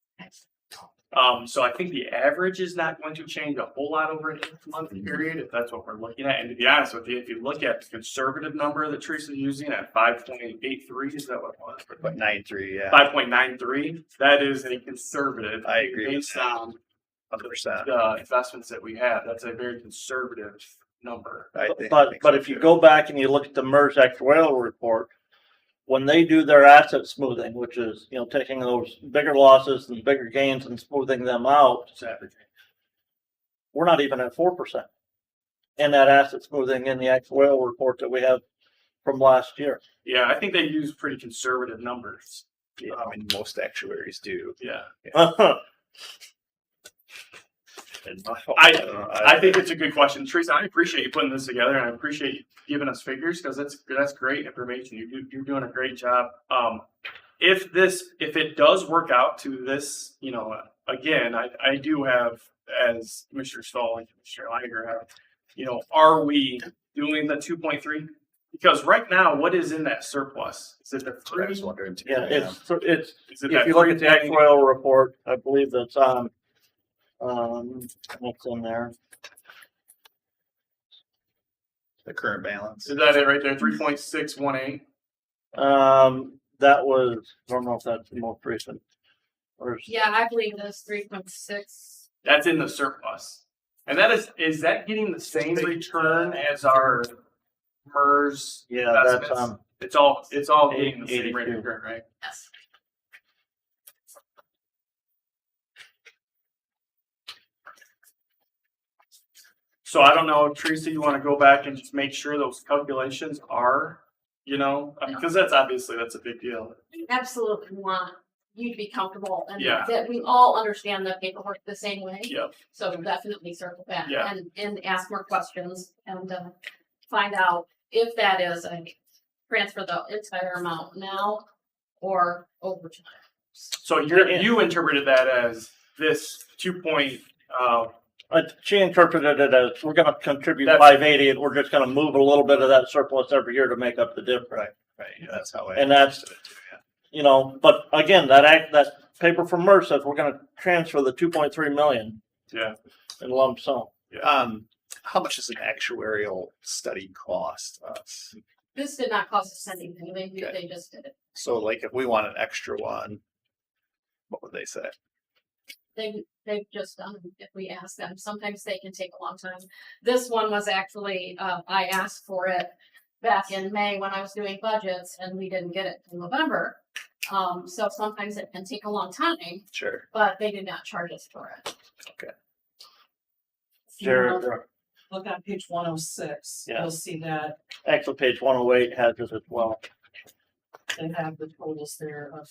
Speaker 5: So I think the average is not going to change a whole lot over an 8-month period, if that's what we're looking at. And to be honest with you, if you look at the conservative number that Teresa's using at 5.83, is that what it was?
Speaker 2: 5.93, yeah.
Speaker 5: 5.93, that is a conservative.
Speaker 2: I agree with
Speaker 5: Based
Speaker 2: that.
Speaker 5: on
Speaker 2: 100%.
Speaker 5: the investments that we have, that's a very conservative number.
Speaker 2: I think
Speaker 9: But
Speaker 2: so
Speaker 9: if you
Speaker 2: too.
Speaker 9: go back and you look at the MERS actuarial report, when they do their asset smoothing, which is, you know, taking those bigger losses and bigger gains and smoothing them out,
Speaker 5: It's averaging.
Speaker 9: we're not even at 4% in that asset smoothing in the actuarial report that we have from last year.
Speaker 5: Yeah, I think they use pretty conservative numbers.
Speaker 2: Yeah, I mean, most actuaries do.
Speaker 5: Yeah.
Speaker 2: And
Speaker 5: I think it's a good question, Teresa. I appreciate you putting this together, and I appreciate you giving us figures because that's great information. You're doing a great job. if it does work out to this, you know, again, I do have, as Commissioner Stahl and Commissioner Liger have, you know, are we doing the 2.3? Because right now, what is in that surplus? Is it the
Speaker 2: That's what I was
Speaker 5: three?
Speaker 2: wondering too.
Speaker 9: Yeah, it's,
Speaker 5: Is it
Speaker 9: if
Speaker 5: that
Speaker 9: you look at the
Speaker 5: three?
Speaker 9: actuarial report, I believe that's on, what's in there?
Speaker 2: The current balance.
Speaker 5: Is that it right there? 3.618?
Speaker 9: That was, I don't know if that's the most recent. Or is-
Speaker 3: Yeah, I believe that's 3.6.
Speaker 5: That's in the surplus. And that is that getting the same return as our MERS?
Speaker 9: Yeah, that's
Speaker 5: investments?
Speaker 9: on,
Speaker 5: It's all getting the same rate of
Speaker 3: 82.
Speaker 5: return, right?
Speaker 3: Yes.
Speaker 5: So I don't know, Teresa, you want to go back and just make sure those calculations are, you know, because that's a big deal.
Speaker 3: We absolutely want you to be comfortable and
Speaker 5: Yeah.
Speaker 3: that we all understand the paperwork the same way.
Speaker 5: Yep.
Speaker 3: So definitely circle back
Speaker 5: Yeah.
Speaker 3: and ask more questions and find out if that is a transfer the entire amount now or over time.
Speaker 5: So you interpreted that as this 2.
Speaker 9: she interpreted it as, we're gonna contribute
Speaker 5: That's-
Speaker 9: 580 and we're just gonna move a little bit of that surplus every year to make up the difference.
Speaker 2: Right, yeah, that's how I.
Speaker 9: And that's-
Speaker 2: understood it too, yeah.
Speaker 9: You know, but again, that paper from MERS says we're gonna transfer the 2.3 million
Speaker 5: Yeah.
Speaker 9: in lump sum.
Speaker 2: How much does an actuarial study cost us?
Speaker 3: This did not cost us anything.
Speaker 2: Okay.
Speaker 3: They just did it.
Speaker 2: So like if we want an extra one, what would they say?
Speaker 3: They've just done it if we ask them. Sometimes they can take a long time. This one was actually, I asked for it back in May when I was doing budgets and we didn't get it in November. So sometimes it can take a long time,
Speaker 2: Sure.
Speaker 3: but they did not charge us for it.
Speaker 9: Jared,
Speaker 4: Look on page 106,
Speaker 9: Yeah.
Speaker 4: you'll see that
Speaker 9: actually, page 108 has it as well.
Speaker 4: they have the totals there of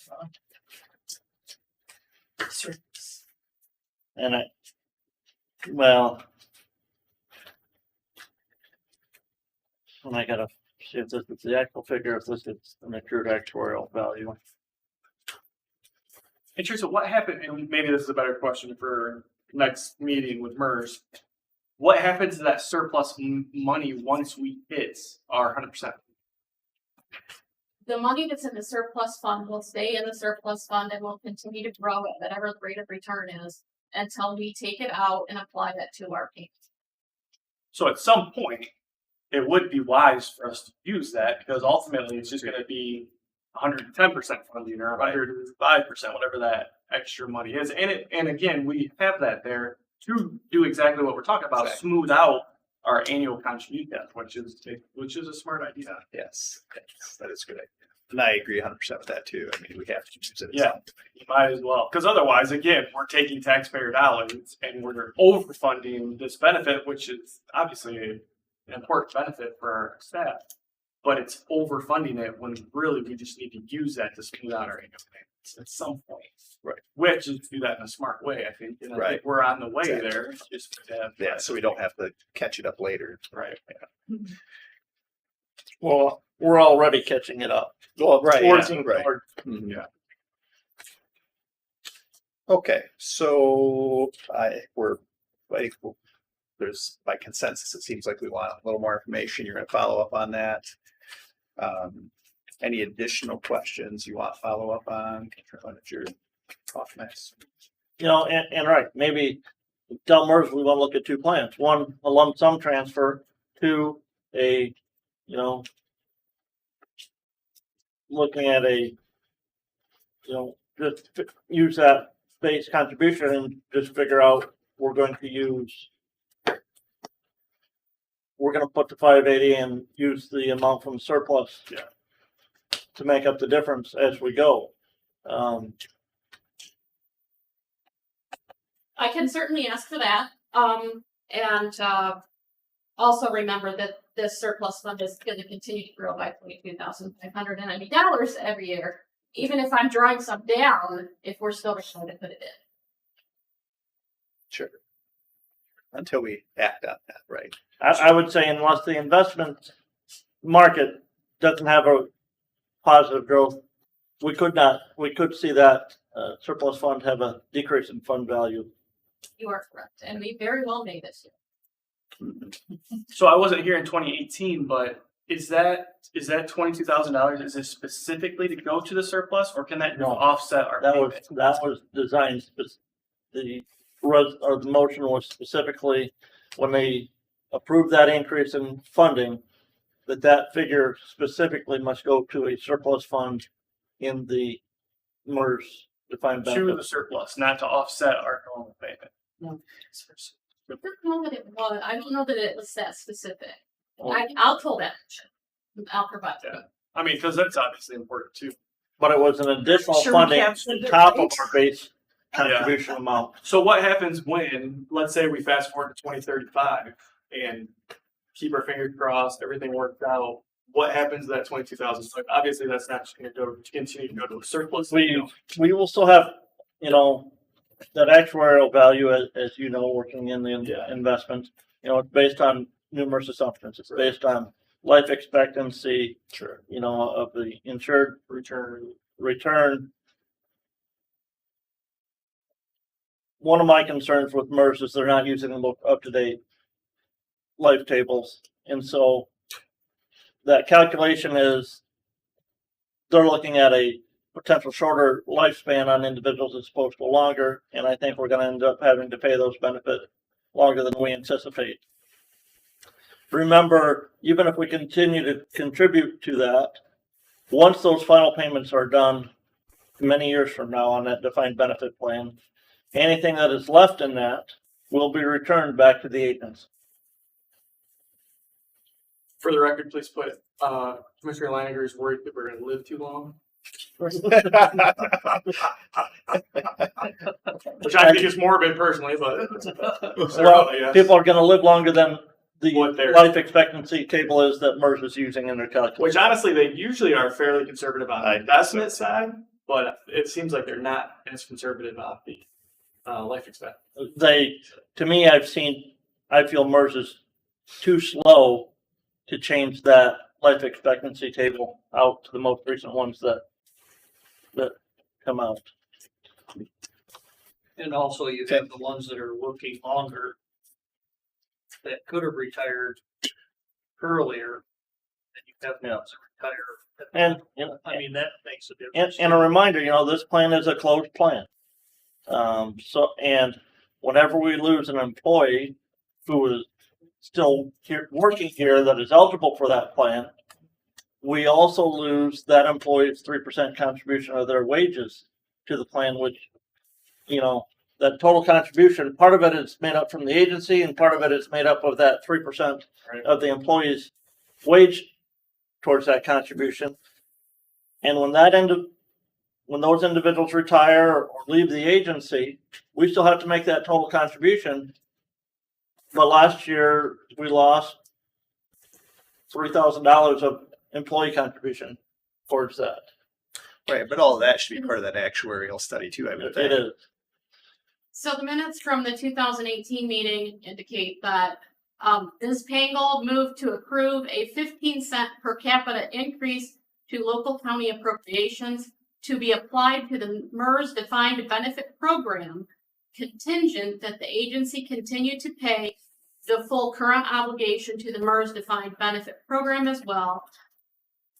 Speaker 4: surplus.
Speaker 9: And well, and I gotta see if this is the actual figure, if this is an accrued actuarial value.
Speaker 5: And Teresa, what happened, and maybe this is a better question for next meeting with MERS. What happens to that surplus money once we hit our 100%?
Speaker 3: The money that's in the surplus fund will stay in the surplus fund and will continue to grow at whatever the rate of return is until we take it out and apply that to our payment.
Speaker 5: So at some point, it would be wise for us to use that because ultimately it's just going to be 110% funding or 105%, whatever that extra money is. And again, we have that there to do exactly what we're talking about,
Speaker 2: Exactly.
Speaker 5: smooth out our annual contribution, which is a smart idea.
Speaker 2: Yes, that is a good idea. And I agree 100% with that too. I mean, we have to use it. at
Speaker 5: Yeah.
Speaker 2: some point.
Speaker 5: You might as well, because otherwise, again, we're taking taxpayer dollars and we're overfunding this benefit, which is obviously an important benefit for our staff. But it's overfunding it when really we just need to use that to smooth out our annual payments at some point.
Speaker 2: Right.
Speaker 5: Which is to do that in a smart way, I think. And I
Speaker 2: Right.
Speaker 5: think we're on the way
Speaker 2: Exactly.
Speaker 5: there. It's just to have,
Speaker 2: Yeah, so we don't have to catch it up later.
Speaker 5: right.
Speaker 9: Well, we're already catching it up. Well,
Speaker 2: Right,
Speaker 9: working
Speaker 2: yeah, right.
Speaker 9: toward-
Speaker 2: Mhm.
Speaker 5: Yeah.
Speaker 2: Okay, so I think there's by consensus, it seems like we want a little more information. You're gonna follow up on that. Any additional questions you want to follow up on? If you're off next.
Speaker 9: You know, and right, maybe tell MERS we want to look at two plans. One, a lump sum transfer, two, a, you know, looking at a, you know, just use that base contribution and just figure out we're going to use, we're going to put the 580 and use the amount from surplus.
Speaker 5: Yeah.
Speaker 9: To make up the difference as we go.
Speaker 3: I can certainly ask for that. And also remember that this surplus fund is going to continue to grow by $22,590 every year. Even if I'm drawing some down, if we're still trying to put it in.
Speaker 2: Sure. Until we act on that, right?
Speaker 9: I would say unless the investment market doesn't have a positive growth we could see that surplus fund have a decrease in fund value.
Speaker 3: You are correct, and we very well may this year.
Speaker 5: So I wasn't here in 2018, but is that $22,000? Is it specifically to go to the surplus, or can that
Speaker 9: No.
Speaker 5: offset our
Speaker 9: That
Speaker 5: payment?
Speaker 9: was designed, the motion was specifically when they approved that increase in funding, that figure specifically must go to a surplus fund in the MERS defined
Speaker 5: To the
Speaker 9: benefit.
Speaker 5: surplus, not to offset our normal payment.
Speaker 4: No.
Speaker 3: I don't know that it was, I don't know that it was that specific. I'll pull that. I'll provide.
Speaker 5: Yeah. I mean, because that's obviously important too.
Speaker 9: But it was an additional
Speaker 6: Sure we
Speaker 9: funding
Speaker 6: captured
Speaker 9: on
Speaker 6: it
Speaker 9: top of
Speaker 6: right.
Speaker 9: our base contribution amount.
Speaker 5: So what happens when, let's say we fast forward to 2035 and keep our fingers crossed, everything worked out? What happens to that 22,000? So obviously that's not going to continue to go to a surplus.
Speaker 9: We will still have, that actuarial value, as you know, working in the investment, it's based on numerous assumptions. It's based on life expectancy, of the insured return. One of my concerns with MERS is they're not using the up-to-date life tables. And so that calculation is, they're looking at a potential shorter lifespan on individuals as opposed to longer. And I think we're going to end up having to pay those benefits longer than we anticipate. Remember, even if we continue to contribute to that, once those final payments are done many years from now on that defined benefit plan, anything that is left in that will be returned back to the agents.
Speaker 5: For the record, please put, Commissioner Laniger is worried that we're going to live too long. Which I think is morbid personally, but
Speaker 9: Well,
Speaker 5: yes.
Speaker 9: people are going to live longer than the
Speaker 5: What they're-
Speaker 9: life expectancy table is that MERS is using in their calculation.
Speaker 5: Which honestly, they usually are fairly conservative on the investment side, but it seems like they're not as conservative on the life expectancy.
Speaker 9: To me, I feel MERS is too slow to change that life expectancy table out to the most recent ones that come out.
Speaker 10: And also you have the ones that are working longer that could have retired earlier. And you have the ones that retire.
Speaker 9: And,
Speaker 10: I mean, that makes a difference.
Speaker 9: and a reminder, this plan is a closed plan. And whenever we lose an employee who is still working here that is eligible for that plan, we also lose that employee's 3% contribution of their wages to the plan, which, that total contribution, part of it is made up from the agency and part of it is made up of that 3% of the employee's wage towards that contribution. And when those individuals retire or leave the agency, we still have to make that total contribution. But last year we lost $3,000 of employee contribution towards that.
Speaker 2: Right, but all of that should be part of that actuarial study too, I would think.
Speaker 9: It is.
Speaker 3: So the minutes from the 2018 meeting indicate that Ms. Pangle moved to approve a 15-cent per capita increase to local county appropriations to be applied to the MERS defined benefit program, contingent that the agency continue to pay the full current obligation to the MERS defined benefit program as well,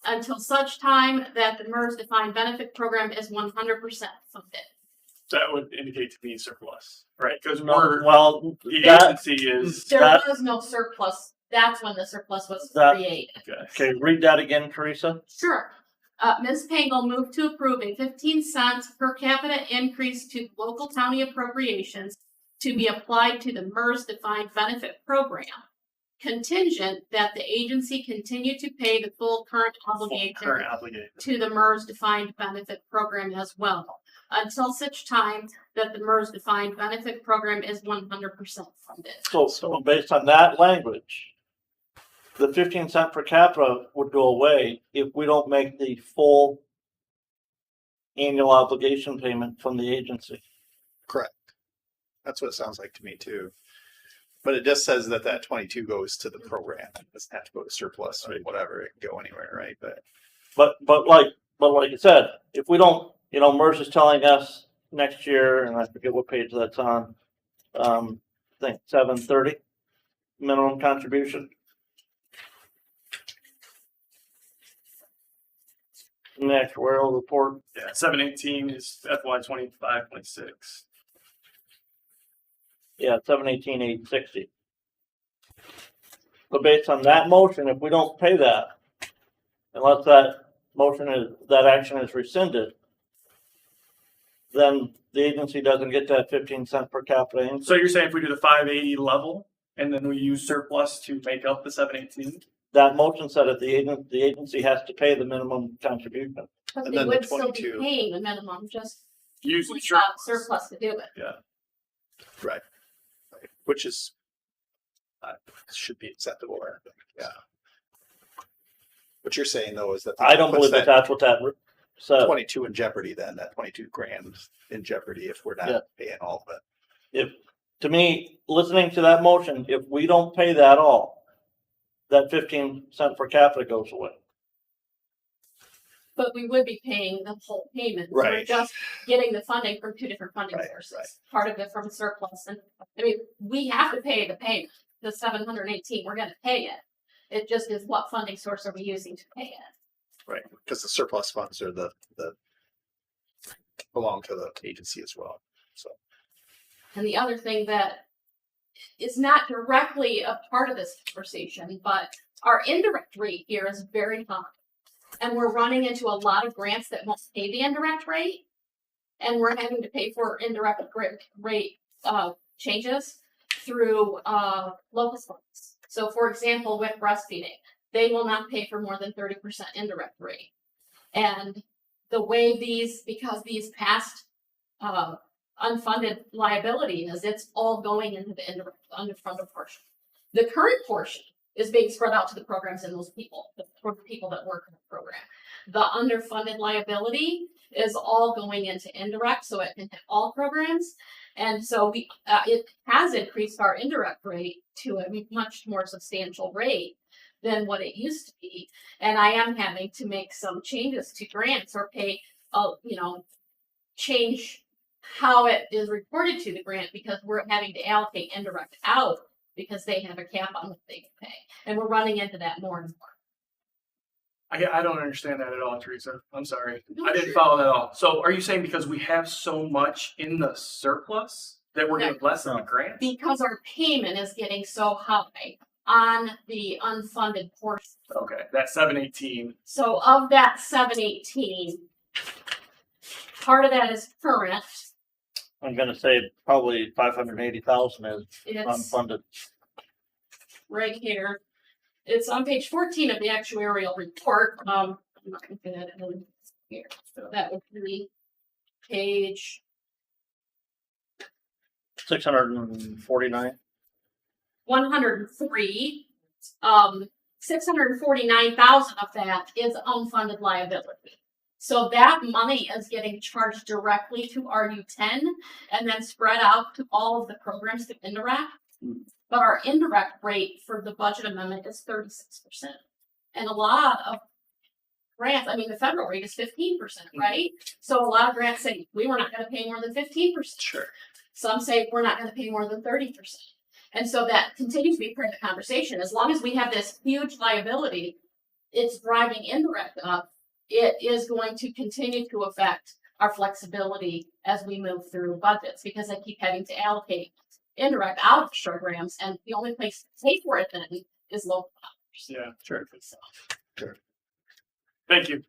Speaker 3: until such time that the MERS defined benefit program is 100% funded.
Speaker 5: That would indicate to me surplus, right? Because
Speaker 9: Well,
Speaker 5: the
Speaker 9: that,
Speaker 5: agency is.
Speaker 3: There
Speaker 9: That-
Speaker 3: was no surplus. That's when the surplus was
Speaker 9: That-
Speaker 3: created.
Speaker 9: okay, read that again, Teresa.
Speaker 3: Sure. Ms. Pangle moved to approve a 15-cent per capita increase to local county appropriations to be applied to the MERS defined benefit program, contingent that the agency continue to pay the full current obligation to the MERS defined benefit program as well, until such time that the MERS defined benefit program is 100% funded.
Speaker 9: So based on that language, the 15-cent per capita would go away if we don't make the full annual obligation payment from the agency.
Speaker 2: Correct. That's what it sounds like to me too. But it just says that 22 goes to the program. It doesn't have to go to surplus or whatever. It can go anywhere, right?
Speaker 9: But like but like I said, if we don't, MERS is telling us next year, and I forget what page that's on, I think 730 minimum contribution. In the actuarial report,
Speaker 5: Yeah, 718 is FY 25-26.
Speaker 9: yeah, 718,860. So based on that motion, if we don't pay that, unless that action is rescinded, then the agency doesn't get that 15 cent per capita increase.
Speaker 5: So you're saying if we do the 580 level and then we use surplus to make up the 718?
Speaker 9: That motion said that the agency has to pay the minimum contribution.
Speaker 3: But
Speaker 2: And
Speaker 3: they
Speaker 2: then the
Speaker 3: would still be
Speaker 2: 22.
Speaker 3: paying the minimum, just
Speaker 5: Using
Speaker 3: without surplus to do it.
Speaker 2: Right. Which is, should be acceptable, yeah. What you're saying though is that.
Speaker 9: I don't
Speaker 2: puts
Speaker 9: believe that that's what that says.
Speaker 2: 22 in jeopardy then, that 22 grand in jeopardy if we're
Speaker 9: Yeah.
Speaker 2: not paying all of it.
Speaker 9: If, to me, listening to that motion, if we don't pay that all, that 15 cent per capita goes away.
Speaker 3: But we would be paying the whole payment. We're
Speaker 2: Right.
Speaker 3: just getting the funding from two different funding
Speaker 2: Right,
Speaker 3: sources.
Speaker 2: right.
Speaker 3: Part of it from surplus, and I mean, we have to pay the payment, the 718, we're gonna pay it. It just is what funding source are we using to pay it?
Speaker 2: Right, because the surplus funds are the belong to the agency as well, so.
Speaker 3: And the other thing that is not directly a part of this conversation, but our indirect rate here is very high. And we're running into a lot of grants that won't pay the indirect rate. And we're having to pay for indirect rate changes through local funds. So for example, with breastfeeding, they will not pay for more than 30% indirect rate. And the way because these past unfunded liabilities, it's all going into the indirect underfunded portion. The current portion is being spread out to the programs and those people, for the people that work in the program. The underfunded liability is all going into indirect, so it can hit all programs. And so it has increased our indirect rate to a much more substantial rate than what it used to be. And I am having to make some changes to grants or pay, change how it is reported to the grant because we're having to allocate indirect out because they have a cap on what they can pay. And we're running into that more and more.
Speaker 5: I don't understand that at all, Teresa. I'm sorry.
Speaker 3: No,
Speaker 5: I didn't
Speaker 3: sure.
Speaker 5: follow that at all. So are you saying because we have so much in the surplus that we're getting less than the grant?
Speaker 3: Because our payment is getting so high on the unfunded portion.
Speaker 5: Okay, that 718.
Speaker 3: So of that 718, part of that is current.
Speaker 9: I'm gonna say probably 580,000 is
Speaker 3: It's
Speaker 9: unfunded.
Speaker 3: right here. It's on page 14 of the actuarial report. I'm not gonna get it in here. So that would be page
Speaker 9: 649.
Speaker 3: 103. 649,000 of that is unfunded liability. So that money is getting charged directly to RU10 and then spread out to all of the programs to indirect. But our indirect rate for the budget amendment is 36%. And a lot of grants, I mean, the federal rate is 15%, right? So a lot of grants say, we were not gonna pay more than 15%.
Speaker 2: Sure.
Speaker 3: Some say we're not gonna pay more than 30%. And so that continues to be part of the conversation. As long as we have this huge liability, it's driving indirect up. It is going to continue to affect our flexibility as we move through budgets because I keep having to allocate indirect out of programs, and the only place to pay for it then is local dollars.
Speaker 5: Yeah,
Speaker 2: Sure.
Speaker 3: So,
Speaker 5: thank you.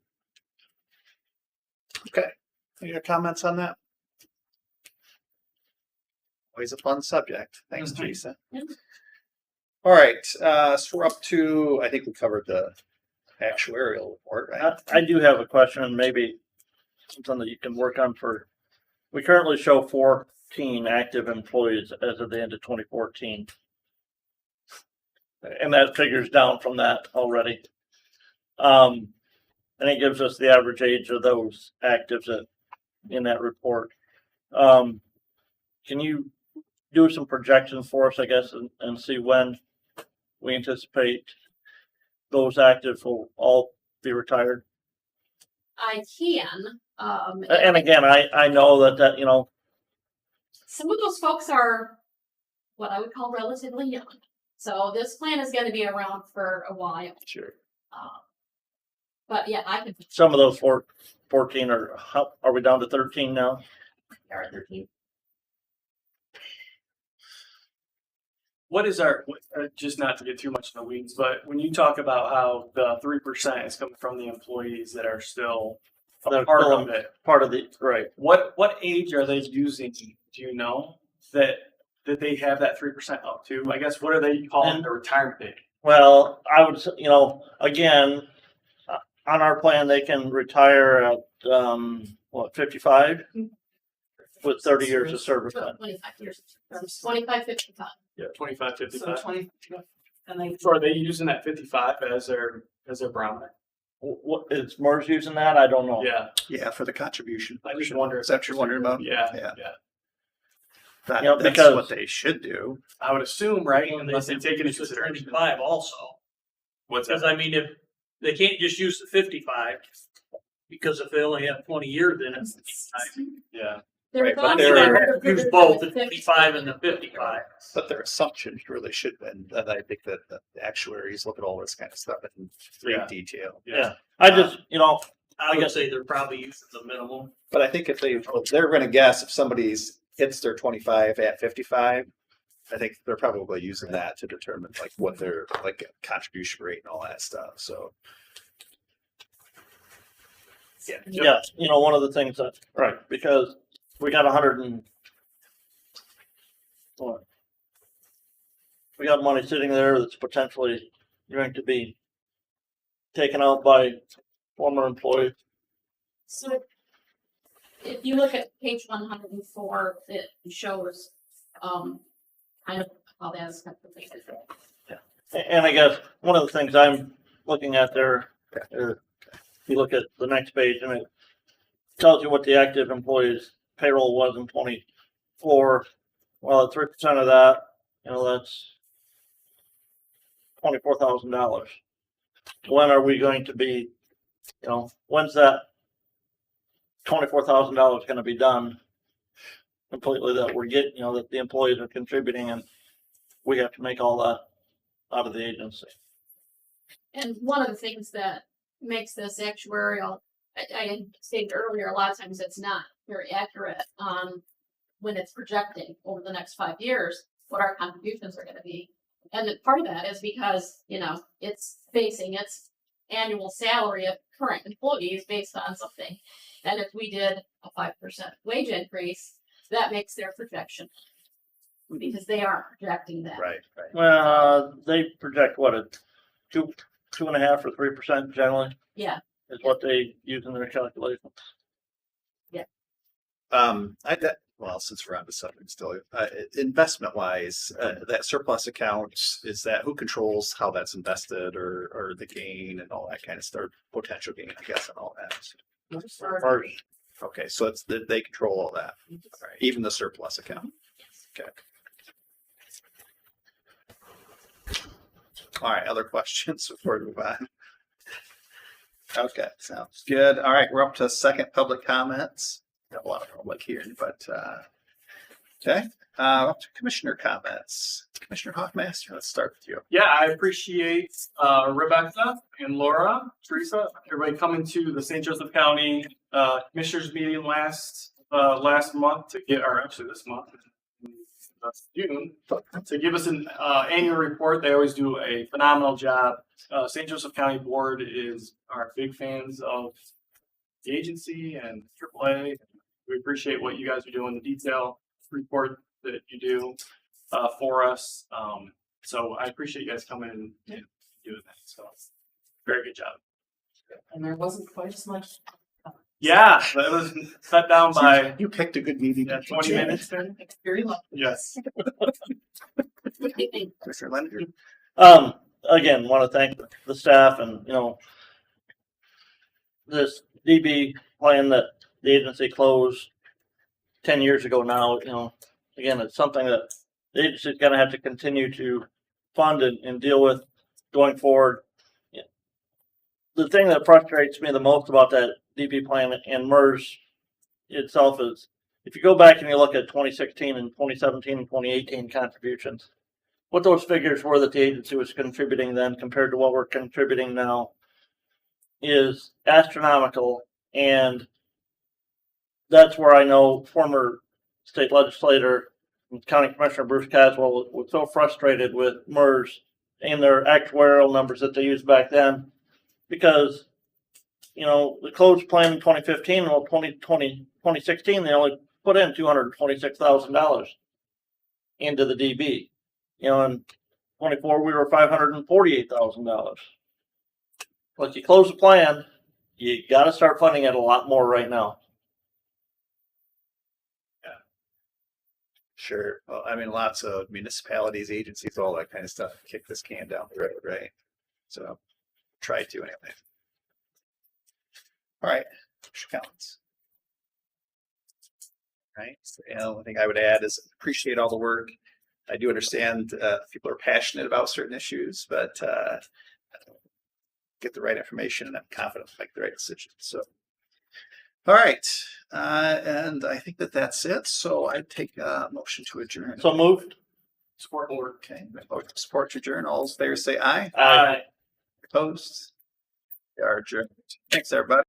Speaker 2: Any other comments on that? Always a fun subject. Thanks, Teresa.
Speaker 3: Yeah.
Speaker 2: All right, so we're up to, I think we covered the actuarial report, right?
Speaker 9: I do have a question, and maybe something that you can work on we currently show 14 active employees as of the end of 2014. And that figures down from that already. And it gives us the average age of those actives in that report. Can you do some projections for us, I guess, and see when we anticipate those active will all be retired?
Speaker 3: I can,
Speaker 9: And again, I know that, you know,
Speaker 3: some of those folks are what I would call relatively young. So this plan is gonna be around for a while.
Speaker 2: Sure.
Speaker 3: But yeah, I can.
Speaker 9: some of those 14 are we down to 13 now?
Speaker 5: What is our, just not to get too much in the weeds, but when you talk about how the 3% is coming from the employees that are still
Speaker 9: They're
Speaker 5: a part
Speaker 9: still
Speaker 5: of it,
Speaker 9: Part of the, right.
Speaker 5: what age are they using? Do you know that they have that 3% up to? I guess what are they calling the retirement date?
Speaker 9: Well, I would, you know, again, on our plan, they can retire at, 55? With 30 years of service time.
Speaker 3: 25 years, 25, 55.
Speaker 5: Yeah, 25,
Speaker 4: So
Speaker 5: 55.
Speaker 4: 20, and they,
Speaker 5: So are they using that 55 as their barometer?
Speaker 9: What, is MERS using that? I don't know.
Speaker 5: Yeah,
Speaker 2: Yeah, for the contribution.
Speaker 5: I just
Speaker 2: portion.
Speaker 5: wonder.
Speaker 2: Is that what you're wondering about?
Speaker 5: Yeah,
Speaker 2: Yeah.
Speaker 5: yeah.
Speaker 2: That,
Speaker 9: You know,
Speaker 2: that's
Speaker 9: because-
Speaker 2: what they should do.
Speaker 5: I would assume, right?
Speaker 10: Well,
Speaker 5: Unless they
Speaker 10: can
Speaker 5: take into
Speaker 10: use the
Speaker 5: consideration.
Speaker 10: 35 also.
Speaker 5: What's
Speaker 10: Because
Speaker 5: that?
Speaker 10: I mean, if they can't just use the 55, because if they only have 20 years in it,
Speaker 5: Yeah.
Speaker 3: There
Speaker 2: Right,
Speaker 3: was
Speaker 2: but
Speaker 3: also
Speaker 2: they're-
Speaker 3: another
Speaker 10: use
Speaker 3: provision
Speaker 10: both
Speaker 3: with
Speaker 10: the 55 and the 55.
Speaker 2: But their assumptions really should, and I think that the actuaries look at all this kind of stuff in great
Speaker 5: Yeah.
Speaker 2: detail.
Speaker 9: Yeah. I just, you know,
Speaker 10: I would say they're probably using the minimum.
Speaker 2: But I think if they're going to guess if somebody's hits their 25 at 55, I think they're probably using that to determine like what their like contribution rate and all that stuff. So
Speaker 9: yeah, you know, one of the things that, right, because we got 100 and what? We got money sitting there that's potentially going to be taken out by former employees.
Speaker 3: So if you look at page 104, it shows, kind of how that is calculated.
Speaker 9: And I guess one of the things I'm looking at there is, you look at the next page and it tells you what the active employees payroll was in 24. Well, at 3% of that, you know, that's $24,000. When are we going to be, you know, when's that $24,000 going to be done completely that we're getting, you know, that the employees are contributing and we have to make all that out of the agency.
Speaker 3: And one of the things that makes this actuarial, I stated earlier, a lot of times it's not very accurate on when it's projecting over the next 5 years what our contributions are going to be. And part of that is because, you know, it's basing its annual salary of current employees based on something. And if we did a 5% wage increase, that makes their projection because they aren't projecting that.
Speaker 2: right.
Speaker 9: Well, they project what, a 2.5 or 3% generally
Speaker 3: Yeah.
Speaker 9: is what they use in their calculations.
Speaker 2: Well, since we're on the subject still, investment wise, that surplus accounts, is that who controls how that's invested or the gain and all that kind of stuff, potential gain, I guess, and all that.
Speaker 9: Or-
Speaker 2: Okay, so it's they control all that, right? Even the surplus account. Okay. All right, other questions before we move on? Okay, sounds good. All right, we're up to second public comments. Got a lot of public here, but okay. Up to commissioner comments. Commissioner Hoffmaster, let's start with you.
Speaker 5: Yeah, I appreciate Rebecca and Laura, Teresa, everybody coming to the St. Joseph County Commissioners meeting last month to get, or actually this month, June, to give us an annual report. They always do a phenomenal job. St. Joseph County Board are big fans of the agency and AAA. We appreciate what you guys are doing, the detail report that you do for us. So I appreciate you guys coming and doing that. So very good job.
Speaker 4: and there wasn't quite as much.
Speaker 5: Yeah, that was cut down by
Speaker 2: You picked a good meeting.
Speaker 5: 20 minutes.
Speaker 4: It's very long.
Speaker 5: Yes.
Speaker 3: What do you think?
Speaker 2: Commissioner Leonard.
Speaker 9: Again, want to thank the staff and, you know, this DB plan that the agency closed 10 years ago now, you know, again, it's something that the agency's going to have to continue to fund and deal with going forward. The thing that frustrates me the most about that DB plan and MERS itself is, if you go back and you look at 2016 and 2017 and 2018 contributions, what those figures were that the agency was contributing then compared to what we're contributing now is astronomical. And that's where I know former state legislator and County Commissioner Bruce Caswell was so frustrated with MERS and their actuarial numbers that they used back then, because, you know, the closed plan in 2015, well, 2016, they only put in $226,000 into the DB. You know, in 24, we were $548,000. Like, you close the plan, you got to start funding it a lot more right now.
Speaker 2: Sure. Well, I mean, lots of municipalities, agencies, all that kind of stuff kick this can down the road, right? So try to anyway. All right, comments. Right. So, the only thing I would add is appreciate all the work. I do understand people are passionate about certain issues, but get the right information and I'm confident to make the right decision. So, all right. And I think that that's it. So I take a motion to adjourn.
Speaker 9: So moved.
Speaker 5: Support board.
Speaker 2: Okay. Support to adjourn. All those in favor say aye.
Speaker 9: Aye.
Speaker 2: Opposed? They are adjourned. Thanks, everybody.